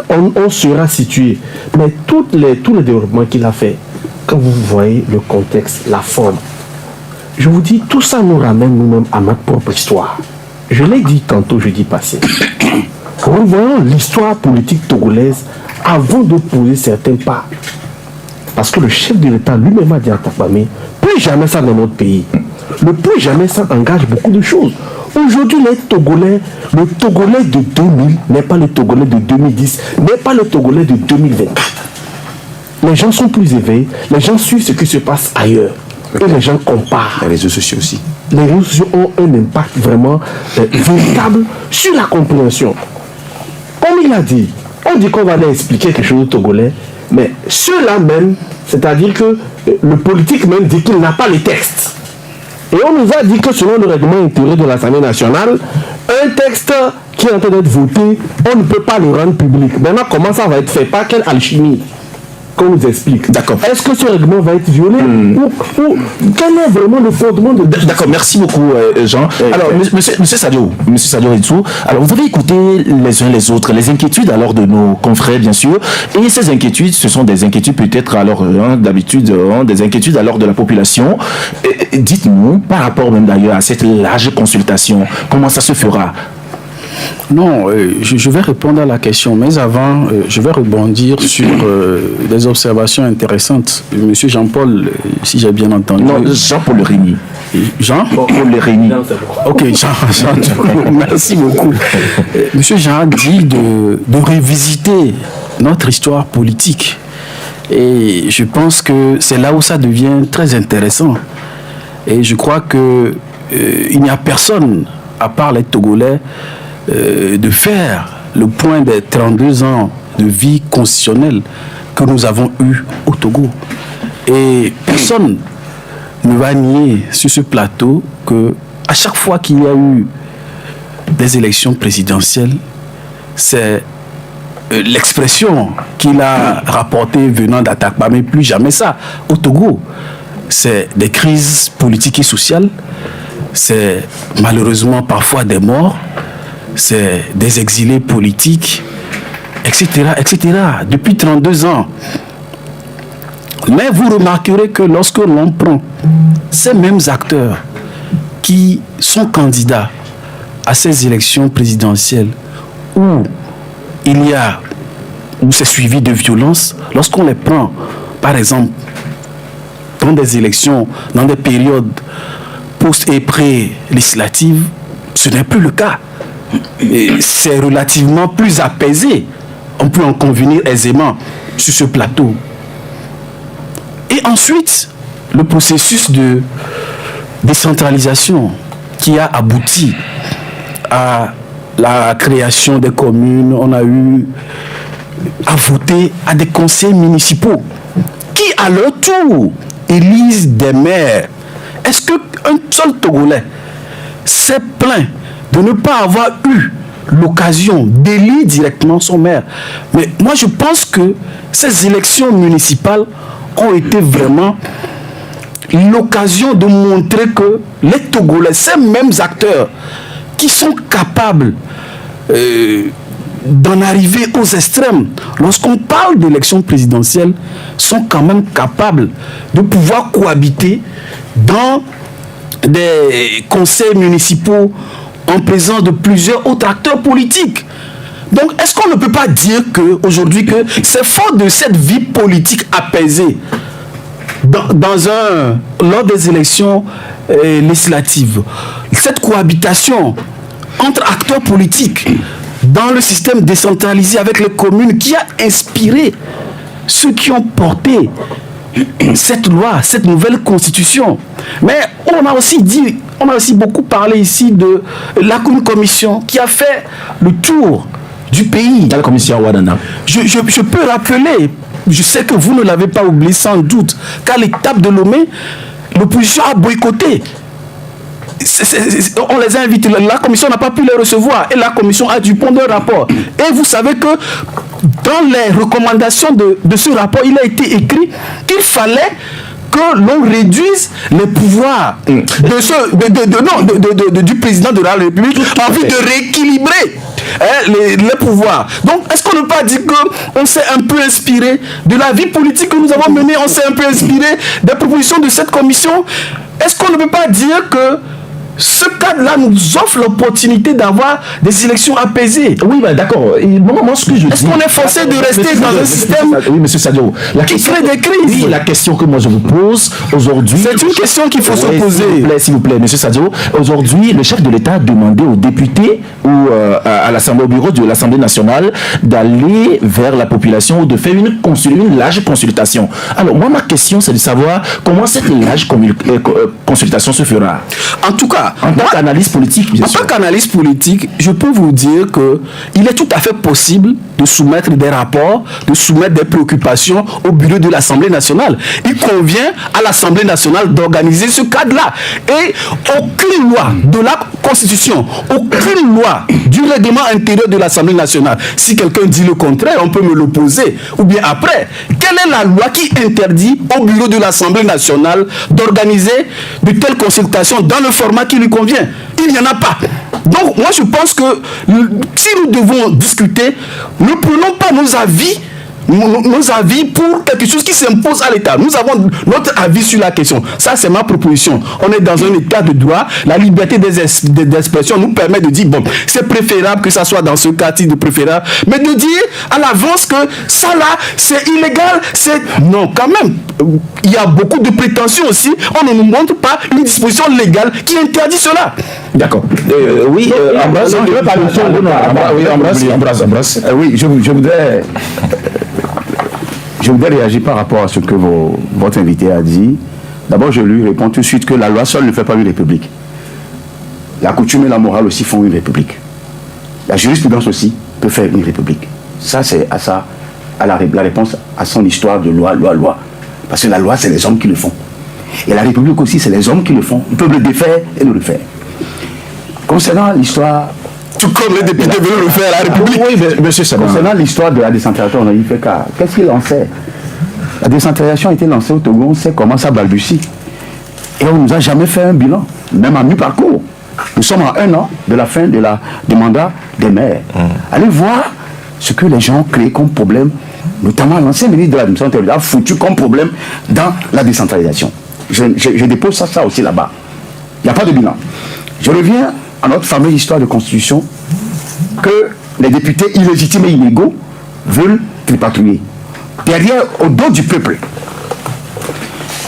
on sera situé. Mais tous les développements qu'il a fait, quand vous voyez le contexte, la forme, je vous dis, tout ça nous ramène nous-mêmes à notre propre histoire. Je l'ai dit tantôt, jeudi passé. Revoyons l'histoire politique togolaise avant de poser certains pas. Parce que le chef de l'État lui-même a dit à Takpamé, plus jamais ça dans notre pays. Le plus jamais ça engage beaucoup de choses. Aujourd'hui, le Togolais de 2000 n'est pas le Togolais de 2010, n'est pas le Togolais de 2024. Les gens sont plus éveillés, les gens suivent ce qui se passe ailleurs. Et les gens comparent. Les réseaux sociaux aussi. Les réseaux sociaux ont un impact vraiment véritable sur la compréhension. Comme il a dit, on dit qu'on va aller expliquer quelque chose au Togolais, mais ceux-là même, c'est-à-dire que le politique même dit qu'il n'a pas les textes. Et on nous a dit que selon le règlement intérieur de l'Assemblée nationale, un texte qui est en train d'être voté, on ne peut pas le rendre public. Maintenant, comment ça va être fait? Par quelle alchimie? Qu'on nous explique. D'accord. Est-ce que ce règlement va être violé ou quel est vraiment le fondement de... D'accord, merci beaucoup Jean. Alors, monsieur Sadio et tout, alors vous avez écouté les uns les autres, les inquiétudes alors de nos confrères bien sûr, et ces inquiétudes, ce sont des inquiétudes peut-être alors d'habitude, des inquiétudes alors de la population. Dites-nous, par rapport même d'ailleurs à cette large consultation, comment ça se fera? Non, je vais répondre à la question, mais avant, je vais rebondir sur des observations intéressantes. Monsieur Jean-Paul, si j'ai bien entendu... Non, Jean-Paul Rémy. Jean-Paul Rémy. Ok, Jean, merci beaucoup. Monsieur Jean a dit de revisiter notre histoire politique. Et je pense que c'est là où ça devient très intéressant. Et je crois que il n'y a personne, à part les Togolais, de faire le point des 32 ans de vie constitutionnelle que nous avons eu au Togo. Et personne ne va nier sur ce plateau que à chaque fois qu'il y a eu des élections présidentielles, c'est l'expression qu'il a rapportée venant d'Atakpa, mais plus jamais ça. Au Togo, c'est des crises politiques et sociales, c'est malheureusement parfois des morts, c'est des exilés politiques, etc., etc., depuis 32 ans. Mais vous remarquerez que lorsque l'on prend ces mêmes acteurs qui sont candidats à ces élections présidentielles où c'est suivi de violence, lorsqu'on les prend, par exemple, dans des élections, dans des périodes post- et pré-législatives, ce n'est plus le cas. C'est relativement plus apaisé. On peut en convenir aisément sur ce plateau. Et ensuite, le processus de décentralisation qui a abouti à la création des communes, on a eu à voter à des conseils municipaux qui, à leur tour, élisent des maires. Est-ce qu'un seul Togolais s'est plaint de ne pas avoir eu l'occasion d'élire directement son maire? Mais moi, je pense que ces élections municipales ont été vraiment l'occasion de montrer que les Togolais, ces mêmes acteurs qui sont capables d'en arriver aux extrêmes, lorsqu'on parle d'élections présidentielles, sont quand même capables de pouvoir cohabiter dans des conseils municipaux en présence de plusieurs autres acteurs politiques. Donc, est-ce qu'on ne peut pas dire qu'aujourd'hui, que c'est fort de cette vie politique apaisée lors des élections législatives, cette cohabitation entre acteurs politiques dans le système décentralisé avec les communes qui a inspiré ceux qui ont porté cette loi, cette nouvelle constitution. Mais on a aussi beaucoup parlé ici de la commission qui a fait le tour du pays. La commission Ouadana. Je peux rappeler, je sais que vous ne l'avez pas oublié sans doute, qu'à l'étape de Lomé, l'opposition a boycotté on les a invités, la commission n'a pas pu les recevoir et la commission a dû pondre un rapport. Et vous savez que dans les recommandations de ce rapport, il a été écrit qu'il fallait que l'on réduise les pouvoirs du président de la République en vue de rééquilibrer les pouvoirs. Donc, est-ce qu'on ne peut pas dire qu'on s'est un peu inspiré de la vie politique que nous avons menée, on s'est un peu inspiré des propositions de cette commission? Est-ce qu'on ne peut pas dire que ce cadre-là nous offre l'opportunité d'avoir des élections apaisées? Oui, ben d'accord. Moi, ce que je dis... Est-ce qu'on est forcé de rester dans un système qui crée des crises? Oui, la question que moi je vous pose aujourd'hui... C'est une question qu'il faut se poser. S'il vous plaît, monsieur Sadio. Aujourd'hui, le chef de l'État a demandé aux députés ou à l'Assemblée, au bureau de l'Assemblée nationale d'aller vers la population ou de faire une large consultation. Alors, moi, ma question, c'est de savoir comment cette large consultation se fera. En tout cas, en tant qu'analyste politique, bien sûr. En tant qu'analyste politique, je peux vous dire qu'il est tout à fait possible de soumettre des rapports, de soumettre des préoccupations au bureau de l'Assemblée nationale. Il convient à l'Assemblée nationale d'organiser ce cadre-là. Et aucune loi de la Constitution, aucune loi du règlement intérieur de l'Assemblée nationale, si quelqu'un dit le contraire, on peut me l'opposer. Ou bien après, quelle est la loi qui interdit au bureau de l'Assemblée nationale d'organiser de telles consultations dans le format qui lui convient? Il n'y en a pas. Donc moi je pense que si nous devons discuter, ne prenons pas nos avis pour quelque chose qui s'impose à l'État. Nous avons notre avis sur la question. Ça, c'est ma proposition. On est dans un état de droit. La liberté d'expression nous permet de dire, bon, c'est préférable que ça soit dans ce cas de préférable. Mais de dire à l'avance que ça là, c'est illégal, non, quand même. Il y a beaucoup de prétentions aussi. On ne nous montre pas une disposition légale qui interdit cela. D'accord. Oui, Ambroise. Oui, je voudrais réagir par rapport à ce que votre invité a dit. D'abord, je lui réponds tout de suite que la loi seule ne fait pas une république. La coutume et la morale aussi font une république. La jurisprudence aussi peut faire une république. Ça, c'est la réponse à son histoire de loi. Parce que la loi, c'est les hommes qui le font. Et la république aussi, c'est les hommes qui le font. Ils peuvent le défaire et le refaire. Concernant l'histoire... Tout comme les députés veulent le faire à la République. Oui, monsieur Sabin. Concernant l'histoire de la décentralisation, on a dit qu'est-ce qu'il en sait? La décentralisation a été lancée au Togo, on sait comment ça balbutie. Et on ne nous a jamais fait un bilan, même à mi-parcours. Nous sommes à 1 an de la fin du mandat des maires. Allez voir ce que les gens ont créé comme problème, notamment l'ancien ministre de l'administration territoriale a foutu comme problème dans la décentralisation. Je dépose ça aussi là-bas. Il n'y a pas de bilan. Je reviens à notre fameuse histoire de constitution que les députés illégitimes et illégaux veulent tripatouiller. Derrière, au dos du peuple,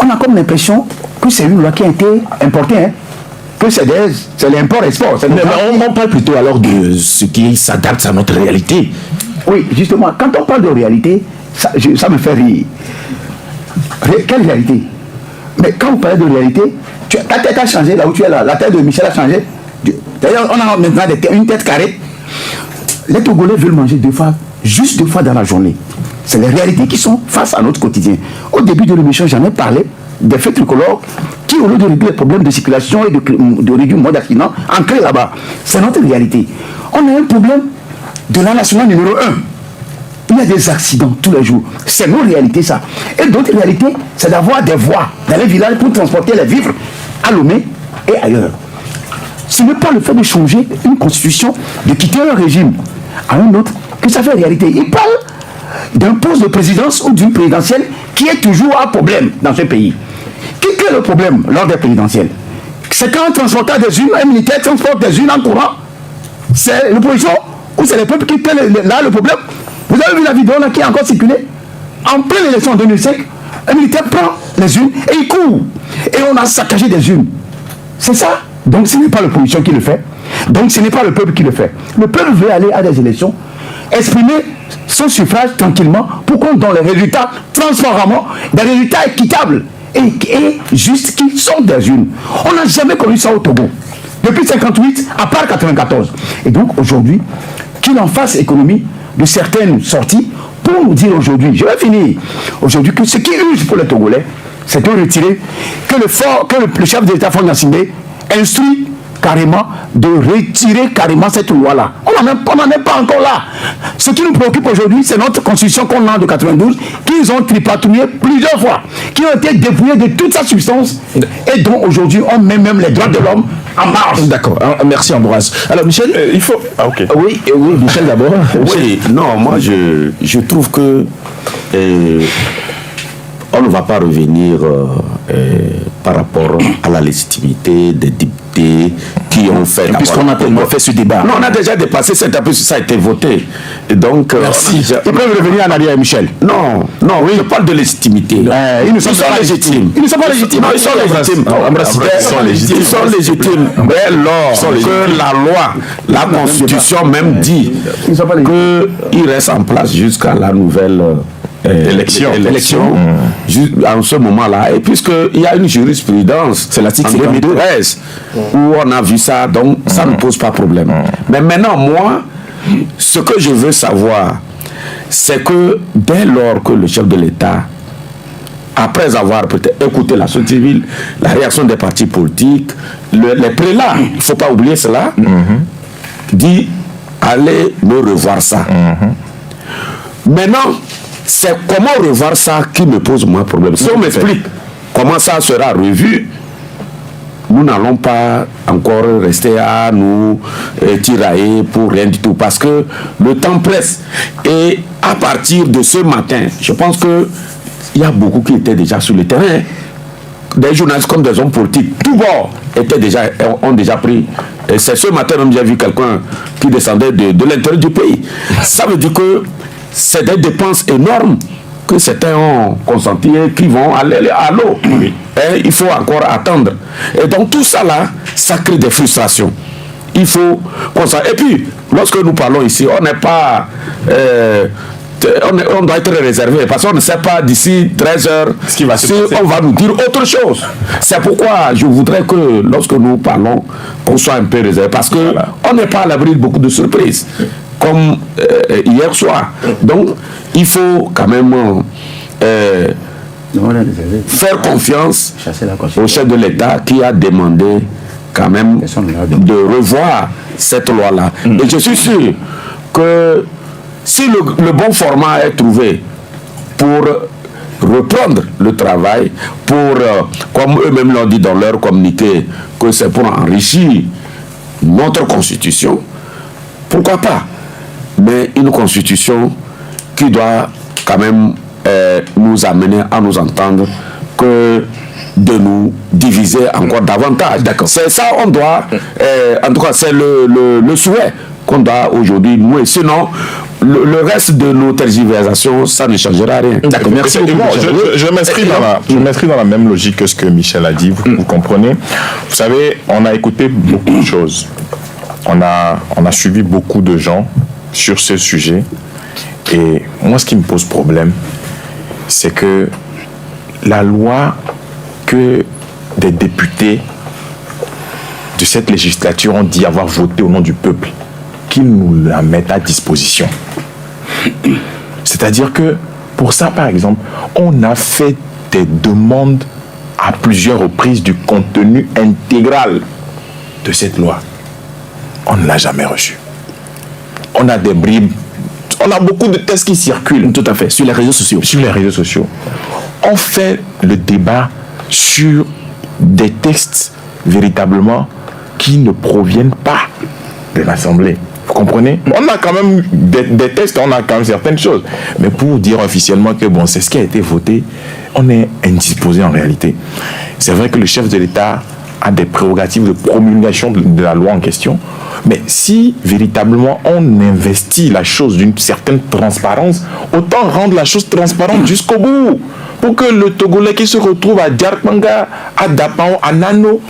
on a comme l'impression que c'est une loi qui a été importée, que c'est l'import-export. Mais on parle plutôt alors de ce qui s'adapte à notre réalité. Oui, justement, quand on parle de réalité, ça me fait rire. Quelle réalité? Mais quand vous parlez de réalité, ta tête a changé là où tu es là, la tête de Michel a changé. D'ailleurs, on a maintenant une tête carrée. Les Togolais veulent manger juste 2 fois dans la journée. C'est les réalités qui sont face à notre quotidien. Au début de l'émission, j'en ai parlé des faits tricolores qui, au lieu de régler les problèmes de circulation et de réduire le mode d'accident, ancrés là-bas. C'est notre réalité. On a un problème de la nationale numéro 1. Il y a des accidents tous les jours. C'est nos réalités, ça. Et d'autres réalités, c'est d'avoir des voies dans les villages pour transporter les vivres à Lomé et ailleurs. Ce n'est pas le fait de changer une constitution, de quitter un régime à un autre, que ça fait réalité. Il parle d'un poste de présidence ou d'une présidentielle qui est toujours un problème dans ce pays. Quel est le problème lors des présidentielles? C'est quand un transporteur des urnes, un militaire transporte des urnes en courant. C'est l'opposition ou c'est le peuple qui fait là le problème? Vous avez vu la vidéo là qui a encore circulé? En pleine élection en 2005, un militaire prend les urnes et il court. Et on a saccagé des urnes. C'est ça. Donc ce n'est pas l'opposition qui le fait. Donc ce n'est pas le peuple qui le fait. Le peuple veut aller à des élections, exprimer son suffrage tranquillement pour qu'on donne les résultats transparemment, des résultats équitables et justes qui sont des urnes. On n'a jamais connu ça au Togo. Depuis 58, à part 94. Et donc aujourd'hui, qu'il en fasse économie de certaines sorties pour nous dire aujourd'hui, je vais finir, aujourd'hui que ce qui use pour les Togolais, c'est de retirer que le chef de l'État Faure Gnassingbé instruit carrément de retirer carrément cette loi-là. On n'en est pas encore là. Ce qui nous préoccupe aujourd'hui, c'est notre constitution qu'on a de 92, qu'ils ont tripatouillé plusieurs fois, qui ont été dépouillés de toute sa substance, et dont aujourd'hui on met même les droits de l'homme en marge. D'accord, merci Ambroise. Alors Michel, il faut... Ah, ok. Oui, Michel d'abord. Oui, non, moi je trouve que on ne va pas revenir par rapport à la légitimité des députés qui ont fait... Puisqu'on a tellement fait ce débat. Non, on a déjà dépassé cette étape, ça a été voté. Et donc... Merci. Ils peuvent revenir en arrière, Michel. Non, oui, je parle de légitimité. Ils ne sont pas légitimes. Ils ne sont pas légitimes. Non, ils sont légitimes. Ils sont légitimes. Mais lors que la loi, la Constitution même dit qu'il reste en place jusqu'à la nouvelle... élection en ce moment-là, et puisqu'il y a une jurisprudence, c'est l'article 2013 où on a vu ça, donc ça ne pose pas problème. Mais maintenant, moi, ce que je veux savoir, c'est que dès lors que le chef de l'État, après avoir peut-être écouté la société civile, la réaction des partis politiques, les prélats, il ne faut pas oublier cela, dit allez me revoir ça. Maintenant, c'est comment revoir ça qui me pose moins problème. Si on m'explique comment ça sera revu, nous n'allons pas encore rester à nous tirailler pour rien du tout, parce que le temps presse. Et à partir de ce matin, je pense que il y a beaucoup qui étaient déjà sur le terrain. Des journalistes comme des hommes politiques, tout bord, ont déjà pris. Et c'est ce matin même j'ai vu quelqu'un qui descendait de l'intérieur du pays. Ça veut dire que c'est des dépenses énormes que certains ont consenti et qui vont aller à l'eau. Et il faut encore attendre. Et donc tout ça là, ça crée des frustrations. Il faut constater. Et puis, lorsque nous parlons ici, on n'est pas... on doit être réservé parce qu'on ne sait pas d'ici 13 heures si on va nous dire autre chose. C'est pourquoi je voudrais que lorsque nous parlons, qu'on soit un peu réservé, parce que on n'est pas à l'abri de beaucoup de surprises, comme hier soir. Donc, il faut quand même faire confiance au chef de l'État qui a demandé quand même de revoir cette loi-là. Et je suis sûr que si le bon format est trouvé pour reprendre le travail, pour, comme eux-mêmes l'ont dit dans leur communiqué, que c'est pour enrichir notre constitution, pourquoi pas? Mais une constitution qui doit quand même nous amener à nous entendre que de nous diviser encore davantage. D'accord. C'est ça, on doit, en tout cas, c'est le souhait qu'on doit aujourd'hui nouer. Sinon, le reste de nos tergiversations, ça ne changera rien. D'accord, merci beaucoup. Je m'inscris dans la même logique que ce que Michel a dit, vous comprenez. Vous savez, on a écouté beaucoup de choses. On a suivi beaucoup de gens sur ce sujet. Et moi, ce qui me pose problème, c'est que la loi que des députés de cette législature ont dit avoir voté au nom du peuple, qu'ils nous la mettent à disposition. C'est-à-dire que, pour ça, par exemple, on a fait des demandes à plusieurs reprises du contenu intégral de cette loi. On ne l'a jamais reçu. On a des bribes. On a beaucoup de textes qui circulent. Tout à fait, sur les réseaux sociaux. Sur les réseaux sociaux. On fait le débat sur des textes véritablement qui ne proviennent pas de l'Assemblée. Vous comprenez? On a quand même des textes, on a quand même certaines choses. Mais pour dire officiellement que bon, c'est ce qui a été voté, on est indisposé en réalité. C'est vrai que le chef de l'État a des prérogatives de promulgation de la loi en question. Mais si véritablement on investit la chose d'une certaine transparence, autant rendre la chose transparente jusqu'au bout. Pour que le Togolais qui se retrouve à Djarkmanga, à Dapao, à Nano,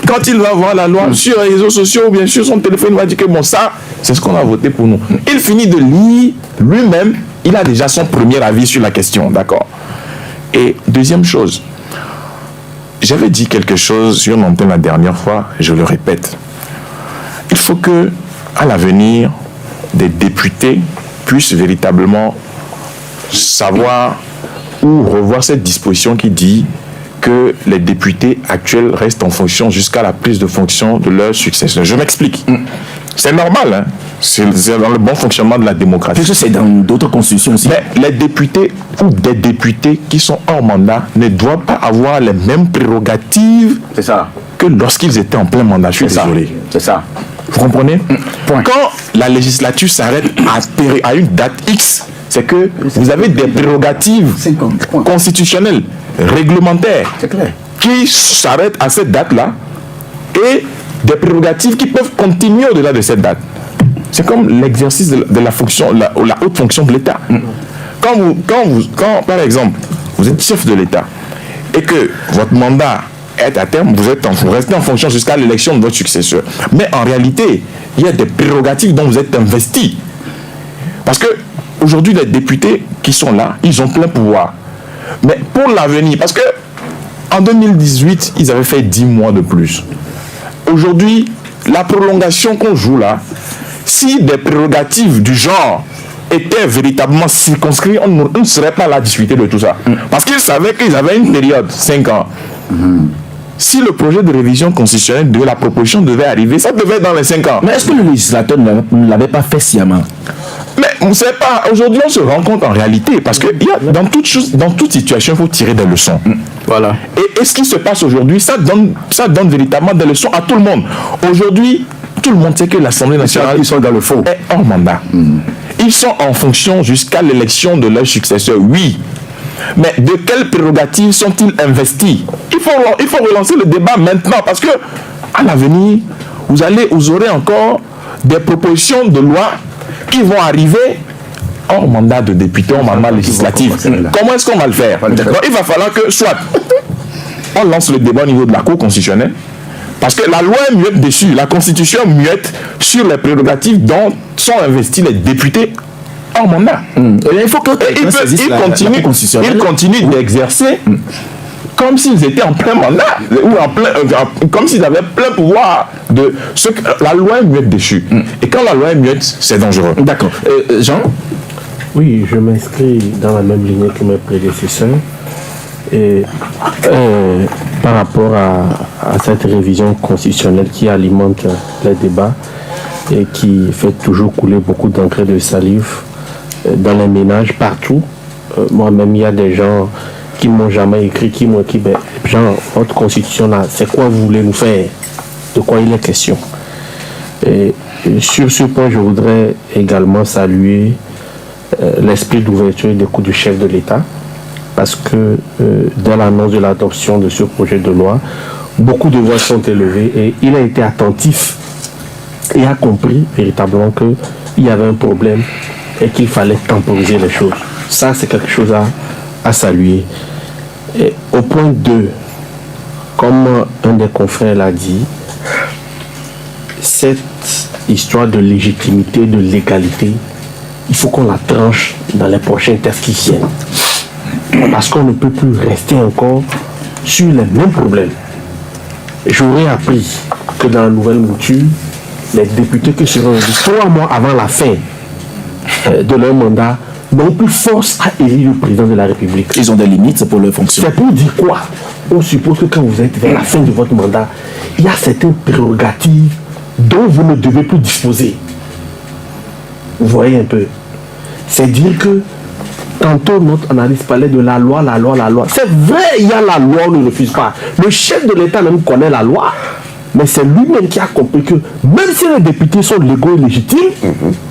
quand il va voir la loi sur les réseaux sociaux ou bien sur son téléphone, il va dire que bon, ça, c'est ce qu'on a voté pour nous. Il finit de lire lui-même, il a déjà son premier avis sur la question, d'accord? Et deuxième chose, j'avais dit quelque chose sur l'antenne la dernière fois, je le répète. Il faut que, à l'avenir, des députés puissent véritablement savoir ou revoir cette disposition qui dit que les députés actuels restent en fonction jusqu'à la prise de fonction de leur successeur. Je m'explique. C'est normal, hein? C'est dans le bon fonctionnement de la démocratie. Puisque c'est dans d'autres constitutions aussi. Mais les députés ou des députés qui sont hors mandat ne doivent pas avoir les mêmes prérogatives que lorsqu'ils étaient en plein mandat. Je suis désolé. C'est ça. Vous comprenez? Point. Quand la législature s'arrête à une date X, c'est que vous avez des prérogatives constitutionnelles, réglementaires, qui s'arrêtent à cette date-là et des prérogatives qui peuvent continuer au-delà de cette date. C'est comme l'exercice de la fonction, la haute fonction de l'État. Quand, par exemple, vous êtes chef de l'État et que votre mandat est à terme, vous restez en fonction jusqu'à l'élection de votre successeur. Mais en réalité, il y a des prérogatives dont vous êtes investi. Parce que aujourd'hui, les députés qui sont là, ils ont plein pouvoir. Mais pour l'avenir, parce que en 2018, ils avaient fait 10 mois de plus. Aujourd'hui, la prolongation qu'on joue là, si des prérogatives du genre étaient véritablement circonscrites, on ne serait pas là à discuter de tout ça. Parce qu'ils savaient qu'ils avaient une période, 5 ans. Si le projet de révision constitutionnelle de la proposition devait arriver, ça devait être dans les 5 ans. Mais est-ce que le législateur ne l'avait pas fait sciemment? Mais on ne sait pas. Aujourd'hui, on se rend compte en réalité. Parce que dans toute situation, il faut tirer des leçons. Voilà. Et ce qui se passe aujourd'hui, ça donne véritablement des leçons à tout le monde. Aujourd'hui, tout le monde sait que l'Assemblée nationale, ils sont dans le faux, est hors mandat. Ils sont en fonction jusqu'à l'élection de leur successeur, oui. Mais de quelles prérogatives sont-ils investis? Il faut relancer le débat maintenant parce que à l'avenir, vous aurez encore des propositions de loi qui vont arriver hors mandat de député, hors mandat législatif. Comment est-ce qu'on va le faire? Donc, il va falloir que soit on lance le débat au niveau de la Cour constitutionnelle, parce que la loi est muette dessus, la Constitution est muette sur les prérogatives dont sont investis les députés hors mandat. Il faut que ils continuent d'exercer comme s'ils étaient en plein mandat, ou comme s'ils avaient plein pouvoir de ce que la loi est muette dessus. Et quand la loi est muette, c'est dangereux. D'accord. Jean? Oui, je m'inscris dans la même lignée que mes prédécesseurs. Et par rapport à cette révision constitutionnelle qui alimente les débats et qui fait toujours couler beaucoup d'encre de salive dans les ménages partout. Moi-même, il y a des gens qui m'ont jamais écrit, qui m'ont écrit, Jean, votre constitution là, c'est quoi vous voulez nous faire? De quoi il est question? Et sur ce point, je voudrais également saluer l'esprit d'ouverture et d'écoute du chef de l'État, parce que dans l'annonce de l'adoption de ce projet de loi, beaucoup de voix sont élevées et il a été attentif et a compris véritablement qu'il y avait un problème et qu'il fallait temporiser les choses. Ça, c'est quelque chose à saluer. Et au point 2, comme un des confrères l'a dit, cette histoire de légitimité, de légalité, il faut qu'on la tranche dans les prochains tests qui viennent. Parce qu'on ne peut plus rester encore sur les mêmes problèmes. J'aurais appris que dans la nouvelle mouture, les députés qui seront élus 3 mois avant la fin de leur mandat n'ont plus force à élire le président de la République. Ils ont des limites pour leur fonction. C'est pour dire quoi? On suppose que quand vous êtes vers la fin de votre mandat, il y a certaines prérogatives dont vous ne devez plus disposer. Vous voyez un peu. C'est dire que tantôt notre analyse parlait de la loi. C'est vrai, il y a la loi, on ne refuse pas. Le chef de l'État même connaît la loi. Mais c'est lui-même qui a compris que même si les députés sont légaux et légitimes,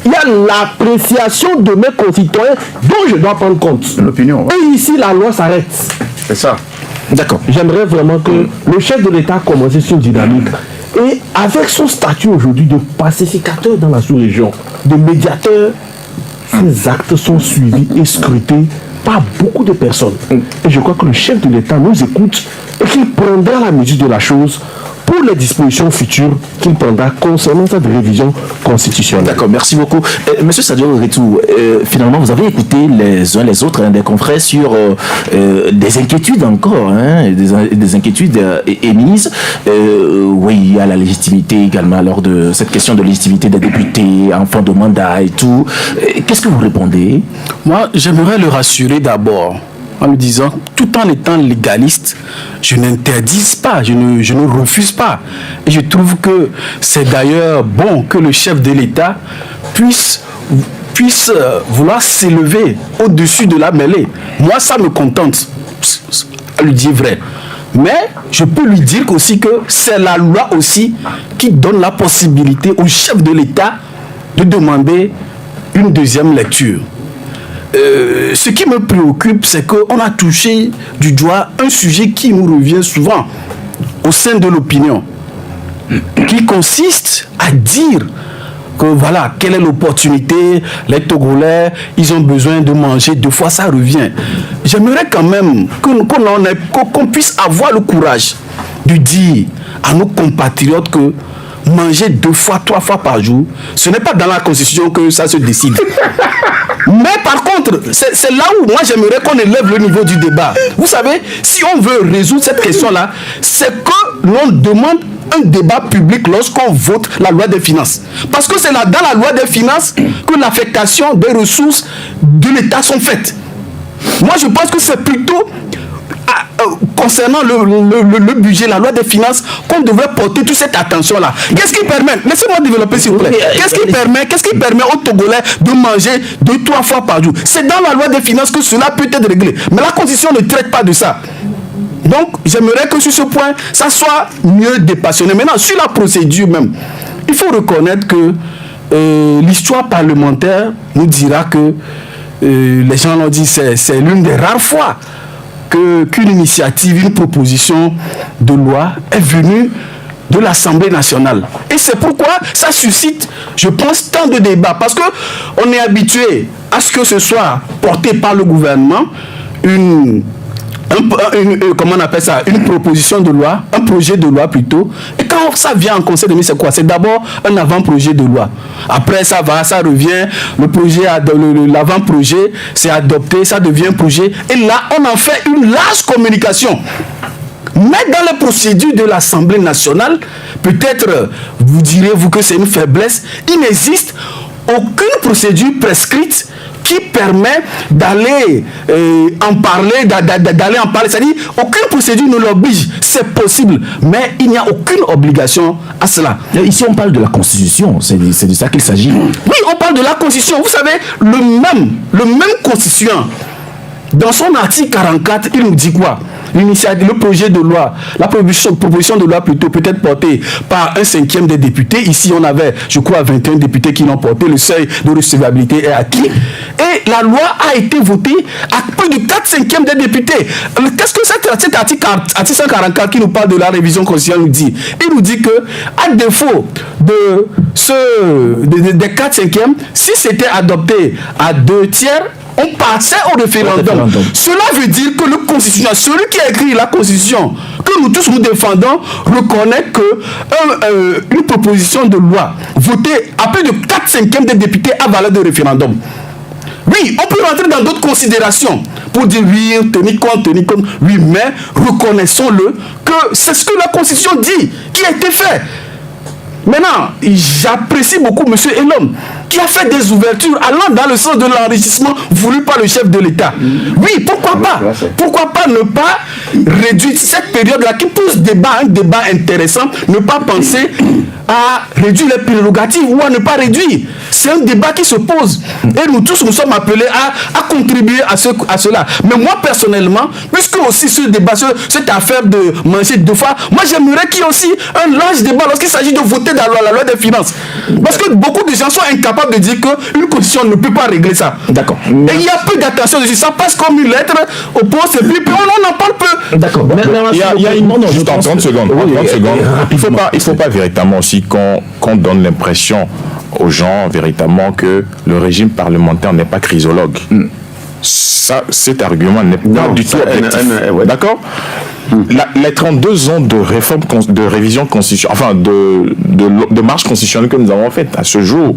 il y a l'appréciation de mes concitoyens dont je dois prendre compte. L'opinion. Et ici, la loi s'arrête. C'est ça. D'accord. J'aimerais vraiment que le chef de l'État commence sur une dynamique. Et avec son statut aujourd'hui de pacificateur dans la sous-région, de médiateur, ces actes sont suivis et scrutés par beaucoup de personnes. Et je crois que le chef de l'État nous écoute et qu'il prendra la mesure de la chose pour les dispositions futures qu'il prendra concernant cette révision constitutionnelle. D'accord, merci beaucoup. Monsieur Sadio Retou, finalement, vous avez écouté les uns les autres, des confrères sur des inquiétudes encore, des inquiétudes émises. Oui, il y a la légitimité également, lors de cette question de légitimité des députés en fin de mandat et tout. Qu'est-ce que vous répondez? Moi, j'aimerais le rassurer d'abord en me disant, tout en étant légaliste, je n'interdise pas, je ne refuse pas. Et je trouve que c'est d'ailleurs bon que le chef de l'État puisse vouloir s'élever au-dessus de la mêlée. Moi, ça me contente, à lui dire vrai. Mais je peux lui dire aussi que c'est la loi aussi qui donne la possibilité au chef de l'État de demander une deuxième lecture. Ce qui me préoccupe, c'est qu'on a touché du doigt un sujet qui nous revient souvent au sein de l'opinion, qui consiste à dire que voilà, quelle est l'opportunité, les Togolais, ils ont besoin de manger 2 fois, ça revient. J'aimerais quand même qu'on puisse avoir le courage de dire à nos compatriotes que manger 2 fois, 3 fois par jour, ce n'est pas dans la Constitution que ça se décide. Mais par contre, c'est là où moi j'aimerais qu'on élève le niveau du débat. Vous savez, si on veut résoudre cette question-là, c'est que l'on demande un débat public lorsqu'on vote la loi des finances. Parce que c'est là, dans la loi des finances que l'affectation des ressources de l'État sont faites. Moi, je pense que c'est plutôt concernant le budget, la loi des finances, qu'on devrait porter toute cette attention-là. Qu'est-ce qui permet, laissez-moi développer s'il vous plaît, qu'est-ce qui permet aux Togolais de manger 2-3 fois par jour? C'est dans la loi des finances que cela peut être réglé. Mais la Constitution ne traite pas de ça. Donc, j'aimerais que sur ce point, ça soit mieux dépassionné. Maintenant, sur la procédure même, il faut reconnaître que l'histoire parlementaire nous dira que les gens l'ont dit, c'est l'une des rares fois qu'une initiative, une proposition de loi est venue de l'Assemblée nationale. Et c'est pourquoi ça suscite, je pense, tant de débats. Parce qu'on est habitué à ce que ce soit porté par le gouvernement, comment on appelle ça, une proposition de loi, un projet de loi plutôt. Et quand ça vient en conseil de ministre, c'est quoi? C'est d'abord un avant-projet de loi. Après ça revient, l'avant-projet, c'est adopté, ça devient projet. Et là, on en fait une large communication. Mais dans les procédures de l'Assemblée nationale, peut-être vous direz-vous que c'est une faiblesse, il n'existe aucune procédure prescrite qui permet d'aller en parler, c'est-à-dire aucune procédure ne l'oblige, c'est possible, mais il n'y a aucune obligation à cela. Ici on parle de la Constitution, c'est de ça qu'il s'agit. Oui, on parle de la Constitution, vous savez, le même constituant, dans son article 44, il nous dit quoi? Le projet de loi, la proposition de loi plutôt peut être portée par 1/5 des députés. Ici, on avait, je crois, 21 députés qui l'ont porté. Le seuil de recevabilité est acquis. Et la loi a été votée à plus de 4/5 des députés. Qu'est-ce que cet article 144 qui nous parle de la révision constitutionnelle nous dit? Il nous dit que, à défaut des 4/5, si c'était adopté à 2/3, on passait au référendum. Cela veut dire que le constitutionnel, celui qui a écrit la Constitution, que nous tous nous défendons, reconnaît que une proposition de loi votée à plus de 4/5 des députés a valeur de référendum. Oui, on peut rentrer dans d'autres considérations pour dire oui, tenir compte. Oui, mais reconnaissons-le que c'est ce que la Constitution dit qui a été fait. Maintenant, j'apprécie beaucoup M. Elom, qui a fait des ouvertures allant dans le sens de l'enrichissement voulu par le chef de l'État. Oui, pourquoi pas? Pourquoi pas ne pas réduire cette période-là qui pousse un débat intéressant, ne pas penser à réduire les prérogatives ou à ne pas réduire. C'est un débat qui se pose. Et nous tous, nous sommes appelés à contribuer à cela. Mais moi, personnellement, puisque aussi ce débat, cette affaire de manger 2 fois, moi, j'aimerais qu'il y ait aussi un large débat lorsqu'il s'agit de voter dans la loi des finances. Parce que beaucoup de gens sont incapables de dire qu'une constitution ne peut pas régler ça. D'accord. Et il y a peu d'attention dessus. Ça passe comme une lettre au poste et puis on en parle peu. D'accord. Il y a une... Juste en 30 secondes. Il ne faut pas véritablement aussi qu'on donne l'impression aux gens véritablement que le régime parlementaire n'est pas chrysologue. Cet argument n'est pas du tout objectif. D'accord. Les 32 ans de réforme, de révision constitutionnelle, enfin de marche constitutionnelle que nous avons faite à ce jour,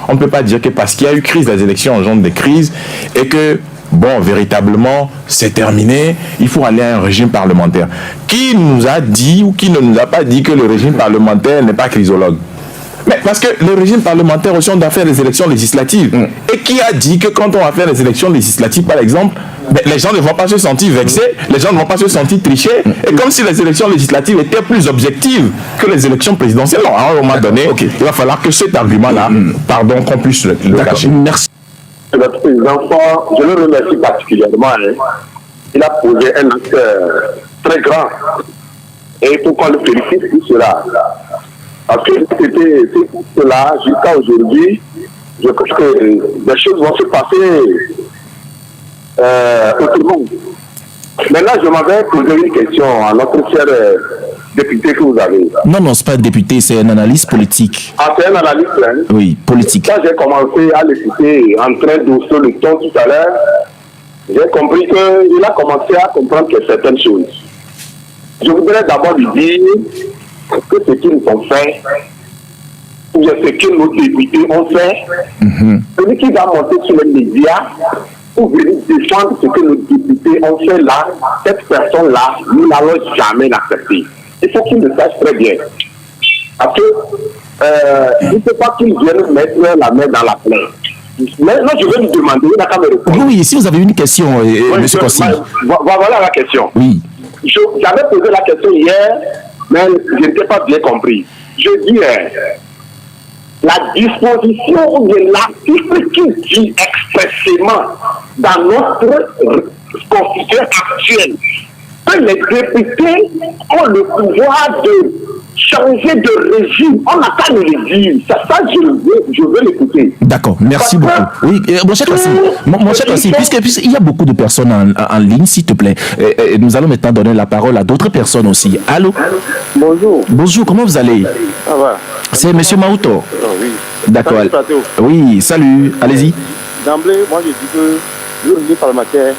on ne peut pas dire que parce qu'il y a eu crise, les élections engendrent des crises et que bon, véritablement, c'est terminé, il faut aller à un régime parlementaire. Qui nous a dit ou qui ne nous a pas dit que le régime parlementaire n'est pas chrysologue? Mais parce que le régime parlementaire aussi, on doit faire les élections législatives. Et qui a dit que quand on va faire les élections législatives, par exemple, les gens ne vont pas se sentir vexés, les gens ne vont pas se sentir trichés, et comme si les élections législatives étaient plus objectives que les élections présidentielles. Non, à un moment donné, il va falloir que cet argument-là, pardon, qu'on puisse le cacher. Merci. Le président, je le remercie particulièrement. Il a posé un acte très grand. Et il faut qu'on le félicite pour cela. Parce que c'était tout cela jusqu'à aujourd'hui. Je pense que des choses vont se passer autrement. Maintenant, je m'avais posé une question à notre cher député que vous avez. Non, c'est pas un député, c'est un analyste politique. Ah, c'est un analyste, hein? Oui, politique. Quand j'ai commencé à l'écouter en train d'ouvrir le ton tout à l'heure, j'ai compris qu'il a commencé à comprendre que certaines choses. Je voudrais d'abord lui dire que ce qu'ils ont fait, ou bien ce que nos députés ont fait, celui qui va monter sur les médias pour venir défendre ce que nos députés ont fait là, cette personne-là, nous n'allons jamais l'accepter. Il faut qu'il le sache très bien. Parce que il ne faut pas qu'il vienne mettre la main dans la plaie. Maintenant, je vais lui demander, il n'a qu'à me répondre. Oui, si vous avez une question, monsieur Kossi. Voilà la question. Oui. J'avais posé la question hier, mais je n'étais pas bien compris. Je dis, la disposition de l'article qui dit expressément dans notre constitution actuelle que les députés ont le pouvoir de changer de régime. On n'a qu'à le dire. C'est ça que je veux l'écouter. D'accord, merci beaucoup. Oui, mon cher Kassim, puisqu'il y a beaucoup de personnes en ligne, s'il te plaît, nous allons maintenant donner la parole à d'autres personnes aussi. Allô? Bonjour. Bonjour, comment vous allez? Ça va. C'est monsieur Maouto. Oui. D'accord. Oui, salut, allez-y. D'emblée, moi je dis que le régime parlementaire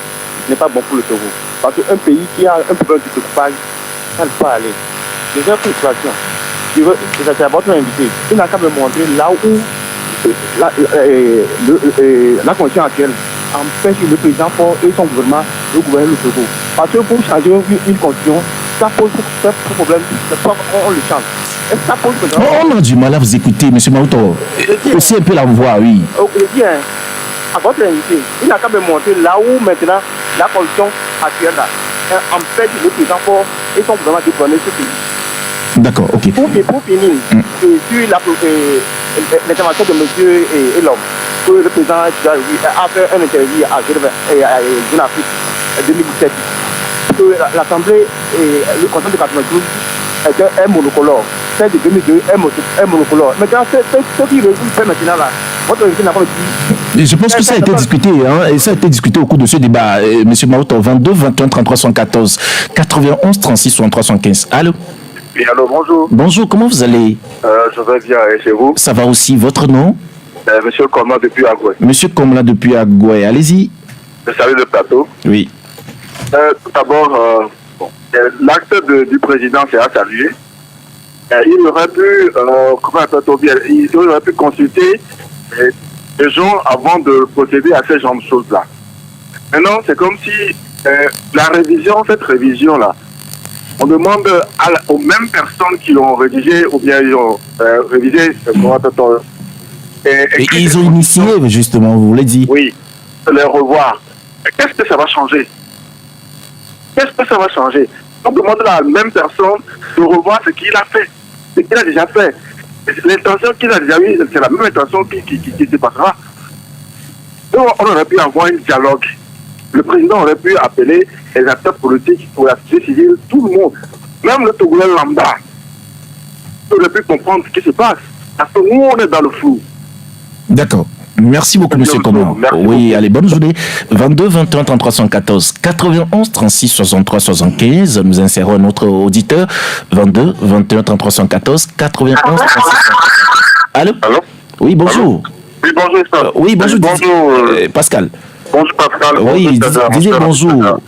n'est pas bon pour le Togo. Parce qu'un pays qui a un problème de découpage, ça ne peut pas aller. Déjà, pour une situation, c'est à votre invité. Il n'a qu'à me montrer là où la condition actuelle empêche le président et son gouvernement de gouverner le Togo. Parce que pour changer une constitution, ça pose problème. On le change. Ça pose problème. On a du mal à vous écouter, monsieur Maouto. Aussi un peu la voix, oui. Je dis, à votre invité, il n'a qu'à me montrer là où maintenant la condition actuelle là empêche le président et son gouvernement de gouverner ce pays. D'accord, ok. Pour finir, sur l'intervention de M. Elom, que le président a fait un interview à Jeune Afrique 2017, que l'Assemblée et le Conseil de 92 était un monocolore. Celle de 2002 un monocolore. Maintenant, ce qui fait maintenant là, votre invité n'a pas dit. Je pense que ça a été discuté, et ça a été discuté au cours de ce débat. Monsieur Maouto, 22, 21, 33, 114, 91, 36, 63, 115. Allô? Oui, allô, bonjour. Bonjour, comment vous allez? Je vais bien, et chez vous? Ça va aussi, votre nom? Monsieur Komla depuis Agoué. Monsieur Komla depuis Agoué, allez-y. Je salue le plateau. Oui. Tout d'abord, l'acte du président, c'est à saluer. Il aurait pu, il aurait pu consulter les gens avant de procéder à ces genre de choses-là. Maintenant, c'est comme si cette révision-là, on demande aux mêmes personnes qui l'ont rédigé ou bien ils ont révisé et ils ont initié, justement, vous voulez dire. Oui, de les revoir. Qu'est-ce que ça va changer? Qu'est-ce que ça va changer? On demande à la même personne de revoir ce qu'il a fait, ce qu'il a déjà fait. L'intention qu'il a déjà eue, c'est la même intention qui se passera. Donc, on aurait pu avoir un dialogue. Le président aurait pu appeler les acteurs politiques pour la société civile, tout le monde, même le Togolais lambda. Il aurait pu comprendre ce qui se passe. Parce que nous, on est dans le flou. D'accord. Merci beaucoup, monsieur Coman. Oui, allez, bonne journée. 22, 21, 33, 114, 91, 36, 63, 75. Nous insérons notre auditeur. 22, 21, 33, 114, 91, 36, 63, 75. Allô? Allô? Oui, bonjour. Oui, bonjour. Oui, bonjour. Bonjour, Pascal. Bonjour, Pascal. Oui, disez bonjour.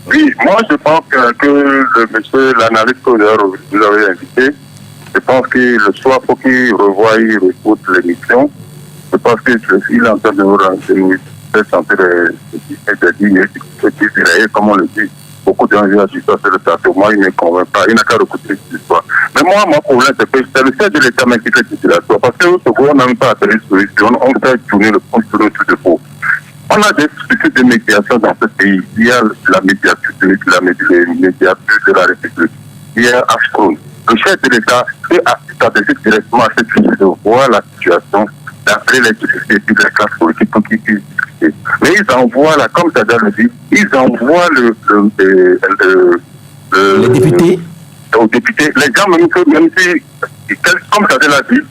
Oui, moi, je pense que le monsieur, l'analyste que vous avez invité, je pense que le soir, il faut qu'il revoie, il écoute l'émission. Je pense qu'il est en train de nous faire sentir des comme on le dit. beaucoup d'enjeux à l'histoire sur le plateau. Moi, il ne me convainc pas. Il n'a qu'à recouper cette histoire. Mais moi, mon problème, c'est que c'est le chef de l'État qui fait titulatoire. Parce que au Togo, on n'a même pas appelé solution. On fait tourner le compte sur le tout de faux. On a des structures de médiation dans ce pays. Il y a la médiature de la République. Il y a AFCON. Le chef de l'État peut s'adresser directement à cette structure de voir la situation, d'appeler les difficultés de la classe politique pour qu'ils puissent discuter. Mais ils envoient, là, comme Sadar le dit, ils envoient les députés aux députés. Les gens, même si, comme Sadar l'a dit,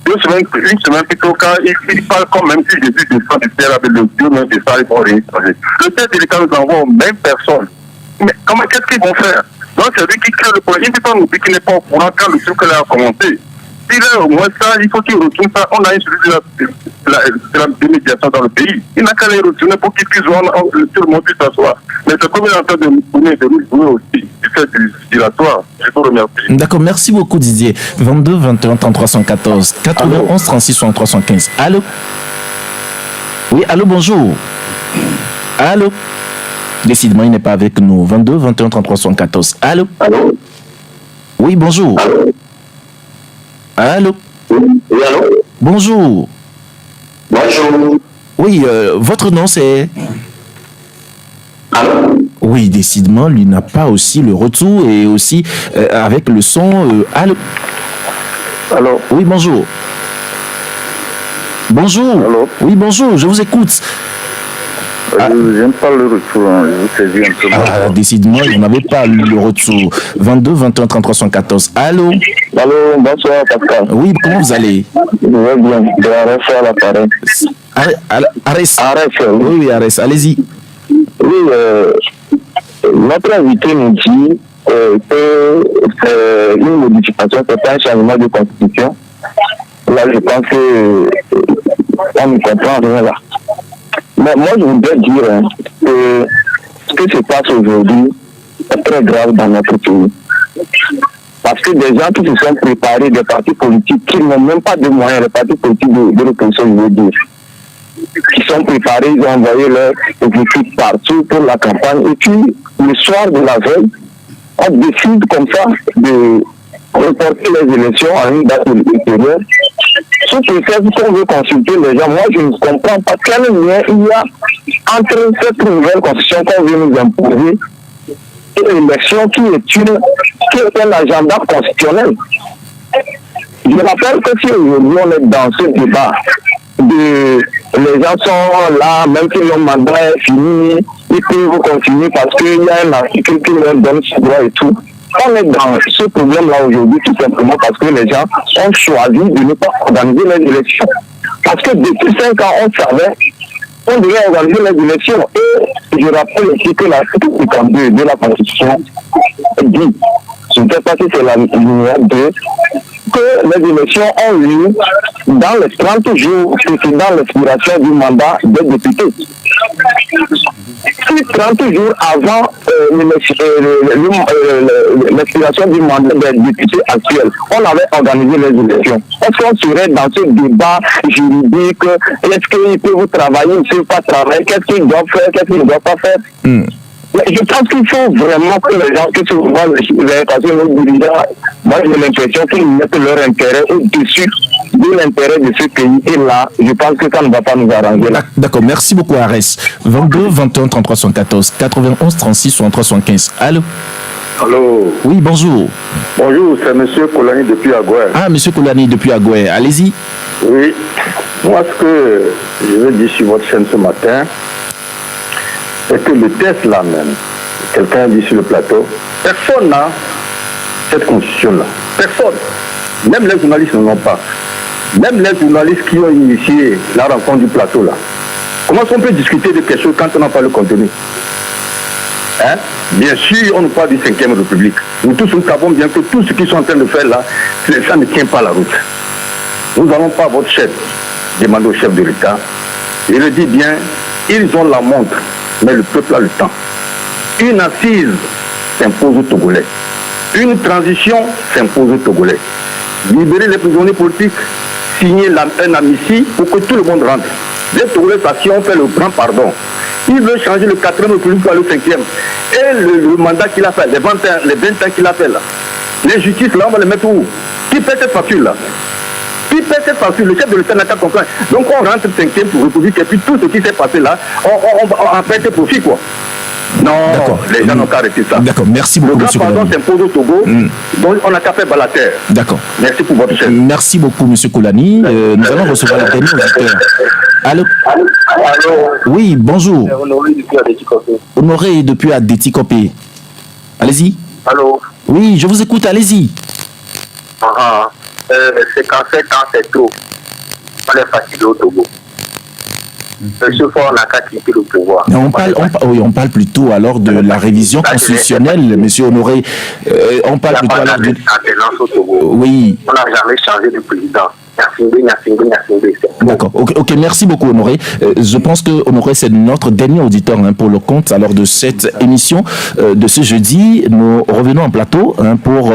une semaine plus tôt, quand ils parlent comme même si Jésus descend du ciel avec le Dieu même de ça, ils vont rien changer. Le chef de l'État nous envoie aux mêmes personnes. Mais qu'est-ce qu'ils vont faire? Donc, c'est lui qui crée le projet. Il ne peut pas nous dire qu'il n'est pas au courant quand le truc a commencé. S'il est au moins ça, il faut qu'il retourne ça. On a une solution de la démédiation dans le pays. Il n'a qu'à les retourner pour qu'il puisse voir, tout le monde puisse s'asseoir. Mais c'est comme il est en train de nous jouer aussi. Il fait du dilatoire. Je vous remercie. D'accord, merci beaucoup Didier. 22 21 33 114 91 36 63 115. Allô? Oui, allô, bonjour. Allô? Décidément, il n'est pas avec nous. 22 21 33 114. Allô? Allô? Oui, bonjour. Allô? Oui, allô? Bonjour. Bonjour. Oui, votre nom c'est... Allô? Oui, décidément, lui n'a pas aussi le retour et aussi avec le son... allô? Allô? Oui, bonjour. Bonjour. Allô? Oui, bonjour, je vous écoute. Je n'aime pas le retour, hein. Je vous saisis un peu mal. Décidément, vous n'avez pas le retour. 22 21 33 114. Allô? Allô, bonsoir Pascal. Oui, comment vous allez? Je vais bien. De Arès à l'appareil. Arès. Arès, Oui, oui, Arès, allez-y. Oui, notre invité nous dit que c'est une modification, c'est pas un changement de constitution. Là, je pense qu'on ne comprend rien là. Mais moi, je voudrais dire que ce qui se passe aujourd'hui est très grave dans notre pays. Parce que des gens qui se sont préparés, des partis politiques qui n'ont même pas de moyens, les partis politiques de l'opposition, je veux dire, qui sont préparés, ils ont envoyé leurs équipes partout pour la campagne. Et puis, le soir de la veille, on décide comme ça de reporter les élections à une date ultérieure. Sous prétexte qu'on veut consulter les gens, moi je ne comprends pas quel lien il y a entre cette nouvelle constitution qu'on veut nous imposer et l'élection qui est un agenda constitutionnel. Je rappelle que si aujourd'hui on est dans ce débat, les gens sont là, même si leur mandat est fini, ils peuvent continuer parce qu'il y a un article qui leur donne ce droit et tout. On est dans ce problème-là aujourd'hui tout simplement parce que les gens ont choisi de ne pas organiser les élections. Parce que depuis 5 ans, on savait qu'on devait organiser les élections. Et je rappelle ici que l'article 52 de la Constitution dit, je ne sais pas si c'est la numéro 2, que les élections ont lieu dans les 30 jours précédant l'expiration du mandat des députés. Si 30 jours avant l'expiration du mandat des députés actuels, on avait organisé les élections, est-ce qu'on serait dans ce débat juridique? Est-ce qu'ils peuvent travailler, ils ne peuvent pas travailler? Qu'est-ce qu'ils doivent faire, qu'est-ce qu'ils ne doivent pas faire? Je pense qu'il faut vraiment que les gens qui se voient parce que nos dirigeants, moi j'ai l'impression qu'ils mettent leur intérêt au-dessus de l'intérêt de ce pays. Et là, je pense que ça ne va pas nous arranger. D'accord, merci beaucoup Arès. 22 21 33 114 91 36 63 115. Allô? Allô? Oui, bonjour. Bonjour, c'est M. Kolani depuis Agoué. Ah, M. Kolani depuis Agoué, allez-y. Oui, moi ce que je veux dire sur votre chaîne ce matin, c'est que le test là même, quelqu'un a dit sur le plateau, personne n'a cette constitution-là. Personne. Même les journalistes ne l'ont pas. Même les journalistes qui ont initié la rencontre du plateau là. Comment est-ce qu'on peut discuter de quelque chose quand on n'a pas le contenu? Hein? Bien sûr, on nous parle du 5e République. Nous tous, nous savons bien que tout ce qu'ils sont en train de faire là, ça ne tient pas la route. Nous n'allons pas, votre chef, demander au chef de l'État. Je le dis bien, ils ont la montre, mais le peuple a le temps. Une assise s'impose aux Togolais. Une transition s'impose aux Togolais. Libérer les prisonniers politiques, signer un amnistie pour que tout le monde rentre. Les Togolais s'assis ont fait le grand pardon. Il veut changer le 4e République par le 5e. Et le mandat qu'il a fait, les 20 ans qu'il a fait là, l'injustice là, on va le mettre où? Qui paie cette facture là? Qui paie cette facture? Le chef de l'État n'a qu'à comprendre. Donc on rentre 5e République et puis tout ce qui s'est passé là, on en fait des profits quoi. Non, les gens n'ont qu'à arrêter ça. D'accord, merci beaucoup. Le grand pardon s'impose au Togo, donc on n'a qu'à faire bas la terre. D'accord. Merci pour votre chaîne. Merci beaucoup, M. Koulani. Nous allons recevoir le dernier auditeur. Allô? Oui, bonjour. Honoré depuis Adétikopé. Honoré depuis Adétikopé. Allez-y. Allô? Oui, je vous écoute, allez-y. C'est qu'en fait, quand c'est trop, on est fatigué au Togo. Monsieur Faure n'a qu'à quitter le pouvoir. On parle plutôt alors de la révision constitutionnelle, monsieur Honoré. On parle plutôt alors de... Oui. On n'a jamais changé de président. D'accord. Ok, merci beaucoup, Honoré. Je pense que Honoré, c'est notre dernier auditeur pour le compte alors de cette émission de ce jeudi. Nous revenons en plateau pour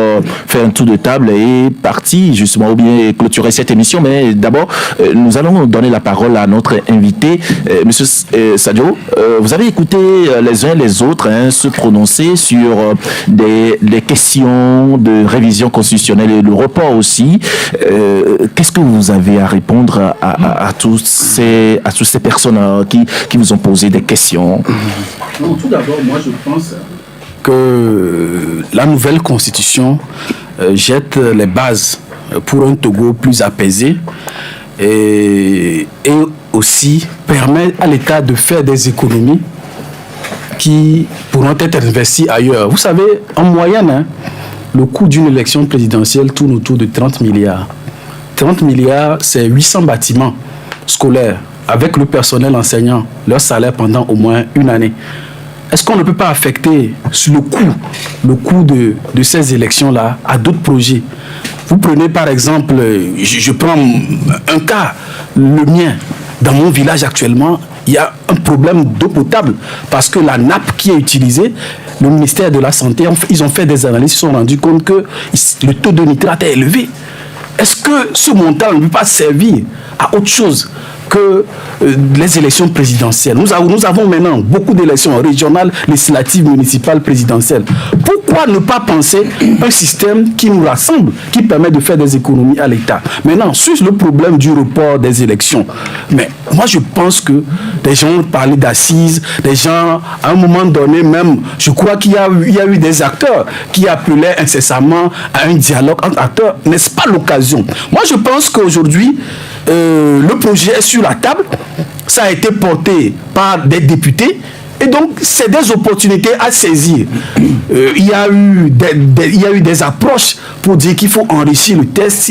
faire un tour de table et partir justement ou bien clôturer cette émission. Mais d'abord, nous allons donner la parole à notre invité, Monsieur Sadio. Vous avez écouté les uns les autres se prononcer sur des questions de révision constitutionnelle et le report aussi. Qu'est-ce que vous avez à répondre à toutes ces personnes qui vous ont posé des questions? Non, tout d'abord, moi je pense que la nouvelle constitution jette les bases pour un Togo plus apaisé et aussi permet à l'État de faire des économies qui pourront être investies ailleurs. Vous savez, en moyenne, le coût d'une élection présidentielle tourne autour de 30 milliards. 30 milliards, c'est 800 bâtiments scolaires avec le personnel enseignant, leur salaire pendant au moins une année. Est-ce qu'on ne peut pas affecter sur le coût de ces élections-là à d'autres projets? Vous prenez par exemple, je prends un cas, le mien. Dans mon village actuellement, il y a un problème d'eau potable parce que la nappe qui est utilisée, le ministère de la Santé, ils ont fait des analyses, ils se sont rendus compte que le taux de nitrate est élevé. Est-ce que ce montant ne peut pas servir à autre chose que les élections présidentielles? Nous avons maintenant beaucoup d'élections régionales, législatives, municipales, présidentielles. Pourquoi ne pas penser un système qui nous rassemble, qui permet de faire des économies à l'État? Maintenant, sur le problème du report des élections, mais moi je pense que des gens ont parlé d'assises, des gens, à un moment donné même, je crois qu'il y a eu des acteurs qui appelaient incessamment à un dialogue entre acteurs. N'est-ce pas l'occasion? Moi je pense qu'aujourd'hui, le projet est sur la table, ça a été porté par des députés et donc c'est des opportunités à saisir. Il y a eu des approches pour dire qu'il faut enrichir le texte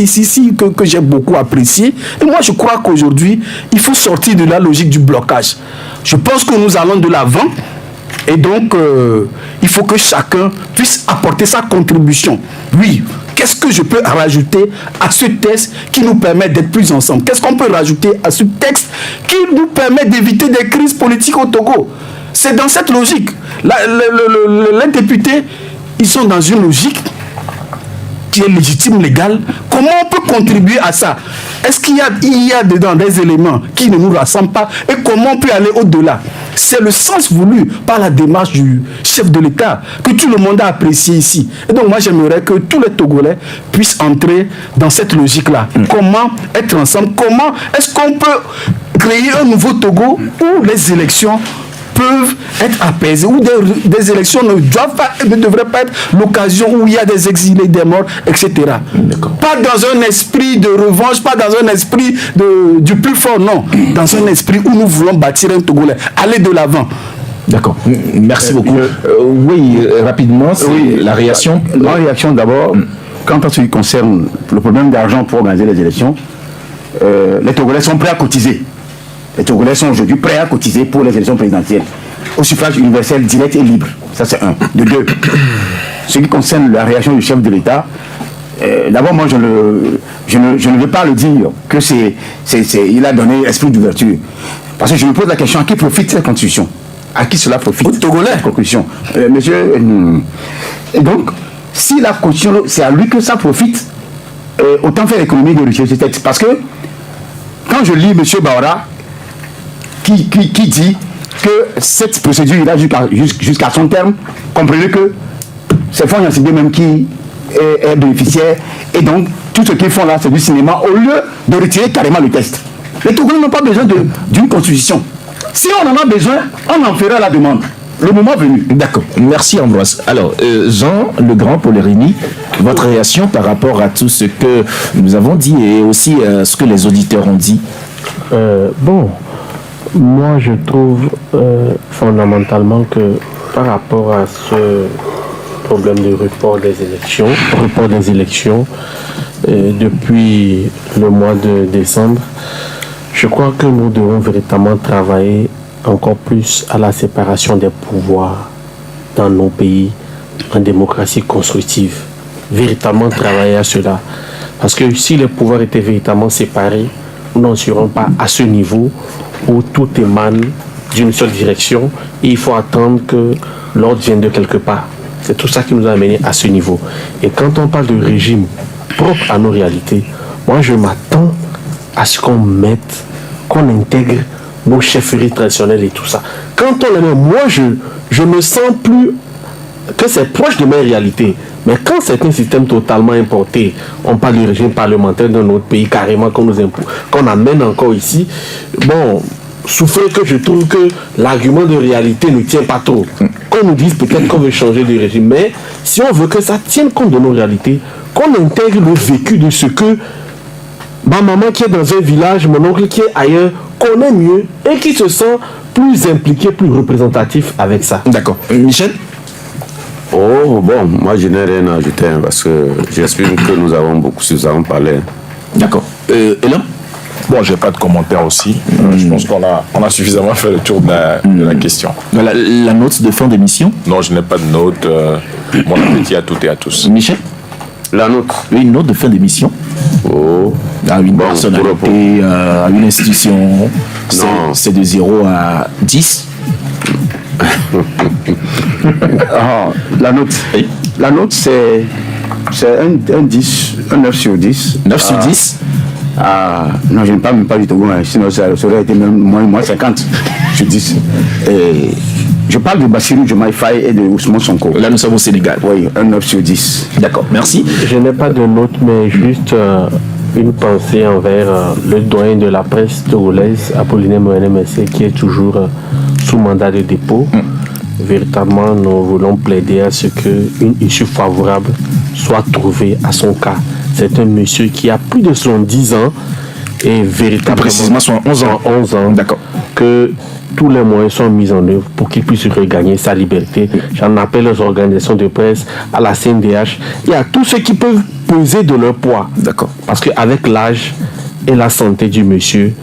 que j'ai beaucoup apprécié, et moi je crois qu'aujourd'hui il faut sortir de la logique du blocage. Je pense que nous allons de l'avant et donc il faut que chacun puisse apporter sa contribution. Oui. Qu'est-ce que je peux rajouter à ce texte qui nous permet d'être plus ensemble? Qu'est-ce qu'on peut rajouter à ce texte qui nous permet d'éviter des crises politiques au Togo? C'est dans cette logique. Les députés, ils sont dans une logique qui est légitime, légale. Comment on peut contribuer à ça? Est-ce qu'il y a dedans des éléments qui ne nous rassemblent pas? Et comment on peut aller au-delà? C'est le sens voulu par la démarche du chef de l'État que tout le monde a apprécié ici. Et donc moi j'aimerais que tous les Togolais puissent entrer dans cette logique-là. Comment être ensemble? Comment est-ce qu'on peut créer un nouveau Togo où les élections peuvent être apaisées, où des élections ne devraient pas être l'occasion où il y a des exilés, des morts, etc. Pas dans un esprit de revanche, pas dans un esprit du plus fort, non. Dans un esprit où nous voulons bâtir un Togolais, aller de l'avant. D'accord, merci beaucoup. Oui, rapidement, la réaction. La réaction d'abord, quant à ce qui concerne le problème d'argent pour organiser les élections, les Togolais sont prêts à cotiser. Les Togolais sont aujourd'hui prêts à cotiser pour les élections présidentielles au suffrage universel direct et libre. Ça c'est un. De deux, ce qui concerne la réaction du chef de l'État, d'abord moi je ne veux pas le dire que il a donné esprit d'ouverture. Parce que je me pose la question, à qui profite cette constitution? À qui cela profite? Aux Togolais. Conclusion. Monsieur, et donc, si la constitution, c'est à lui que ça profite, autant faire l'économie de ce texte. Parce que quand je lis M. Baora, qui dit que cette procédure ira jusqu'à son terme. Comprenez que c'est Fonds Yancibé même qui est bénéficiaire, et donc tout ce qu'ils font là, c'est du cinéma, au lieu de retirer carrément le texte. Les Togolais n'ont pas besoin d'une constitution. Si on en a besoin, on en fera la demande. Le moment venu. D'accord. Merci Ambroise. Alors, Jean Legrand Polerini, votre réaction par rapport à tout ce que nous avons dit et aussi ce que les auditeurs ont dit? Bon, moi je trouve fondamentalement que par rapport à ce problème de report des élections, depuis le mois de décembre, je crois que nous devons véritablement travailler encore plus à la séparation des pouvoirs dans nos pays en démocratie constructive. Véritablement travailler à cela. Parce que si les pouvoirs étaient véritablement séparés, nous n'en serons pas à ce niveau où tout émane d'une seule direction et il faut attendre que l'ordre vienne de quelque part. C'est tout ça qui nous a amené à ce niveau. Et quand on parle de régime propre à nos réalités, moi je m'attends à ce qu'on intègre nos chefferies traditionnelles et tout ça. Quand on le met, moi je me sens plus que c'est proche de mes réalités. Mais quand c'est un système totalement importé, on parle du régime parlementaire dans notre pays carrément qu'on amène encore ici, bon, souffrez que je trouve que l'argument de réalité ne tient pas trop. Qu'on nous dise peut-être qu'on veut changer de régime, mais si on veut que ça tienne compte de nos réalités, qu'on intègre le vécu de ce que ma maman qui est dans un village, mon oncle qui est ailleurs, connaît mieux et qui se sent plus impliqué, plus représentatif avec ça. D'accord. Michel? Oh, bon, moi je n'ai rien à ajouter parce que j'exprime que nous avons beaucoup suffisamment parlé. D'accord. Et là? Bon, j'ai pas de commentaire aussi. Je pense qu'on a suffisamment fait le tour de la question. La note de fin d'émission? Non, je n'ai pas de note. Bon appétit à toutes et à tous. Michel? La note? Oui, une note de fin d'émission. Oh. À une personnalité, à une institution. C'est de 0 à 10. La note. Oui. La note, c'est un 10, un 9 sur 10. 9 sur 10? Non, je ne parle même pas du Togo, sinon ça aurait été même moins 50 sur 10. Je parle de Bassirou Diomaye Faye et de Ousmane Sonko. Là, nous sommes au Sénégal. Oui, un 9 sur 10. D'accord, merci. Je n'ai pas de note, mais juste une pensée envers le doyen de la presse togolaise, Apollinaire Mohamed, qui est toujours sous mandat de dépôt. Véritablement, nous voulons plaider à ce qu'une issue favorable soit trouvée à son cas. C'est un monsieur qui a plus de 70 ans et véritablement... Précisément 11 ans. 11 ans. D'accord. Que tous les moyens sont mis en œuvre pour qu'il puisse regagner sa liberté. J'en appelle aux organisations de presse, à la CNDH et à tous ceux qui peuvent peser de leur poids. D'accord. Parce qu'avec l'âge et la santé du monsieur,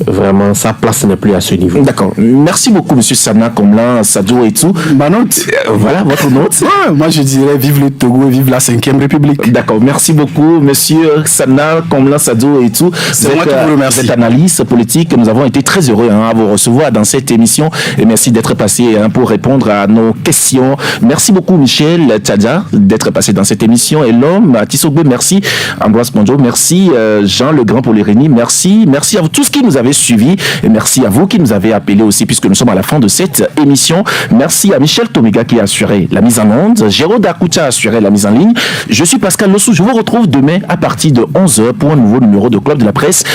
vraiment, sa place n'est plus à ce niveau. D'accord. Merci beaucoup, monsieur Sana Komlan, Sadio et tout. Ma note. Voilà, votre note. Ouais, moi, je dirais vive le Togo et vive la 5e République. D'accord. Merci beaucoup, monsieur Sana Komlan, Sadio et tout. C'est moi qui vous remercie. Cette analyse politique, nous avons été très heureux à vous recevoir dans cette émission et merci d'être passé pour répondre à nos questions. Merci beaucoup, Michel Tchadja, d'être passé dans cette émission. Et l'homme, Tissogbe, merci. Ambroise Ponjo, merci. Jean Legrand Polerini, merci. Merci à vous tous qui nous avez suivi et merci à vous qui nous avez appelés aussi puisque nous sommes à la fin de cette émission. Merci à Michel Tomiga qui a assuré la mise en onde, Géraud Dakoucha a assuré la mise en ligne. Je suis Pascal Lossou, je vous retrouve demain à partir de 11h pour un nouveau numéro de Club de la Presse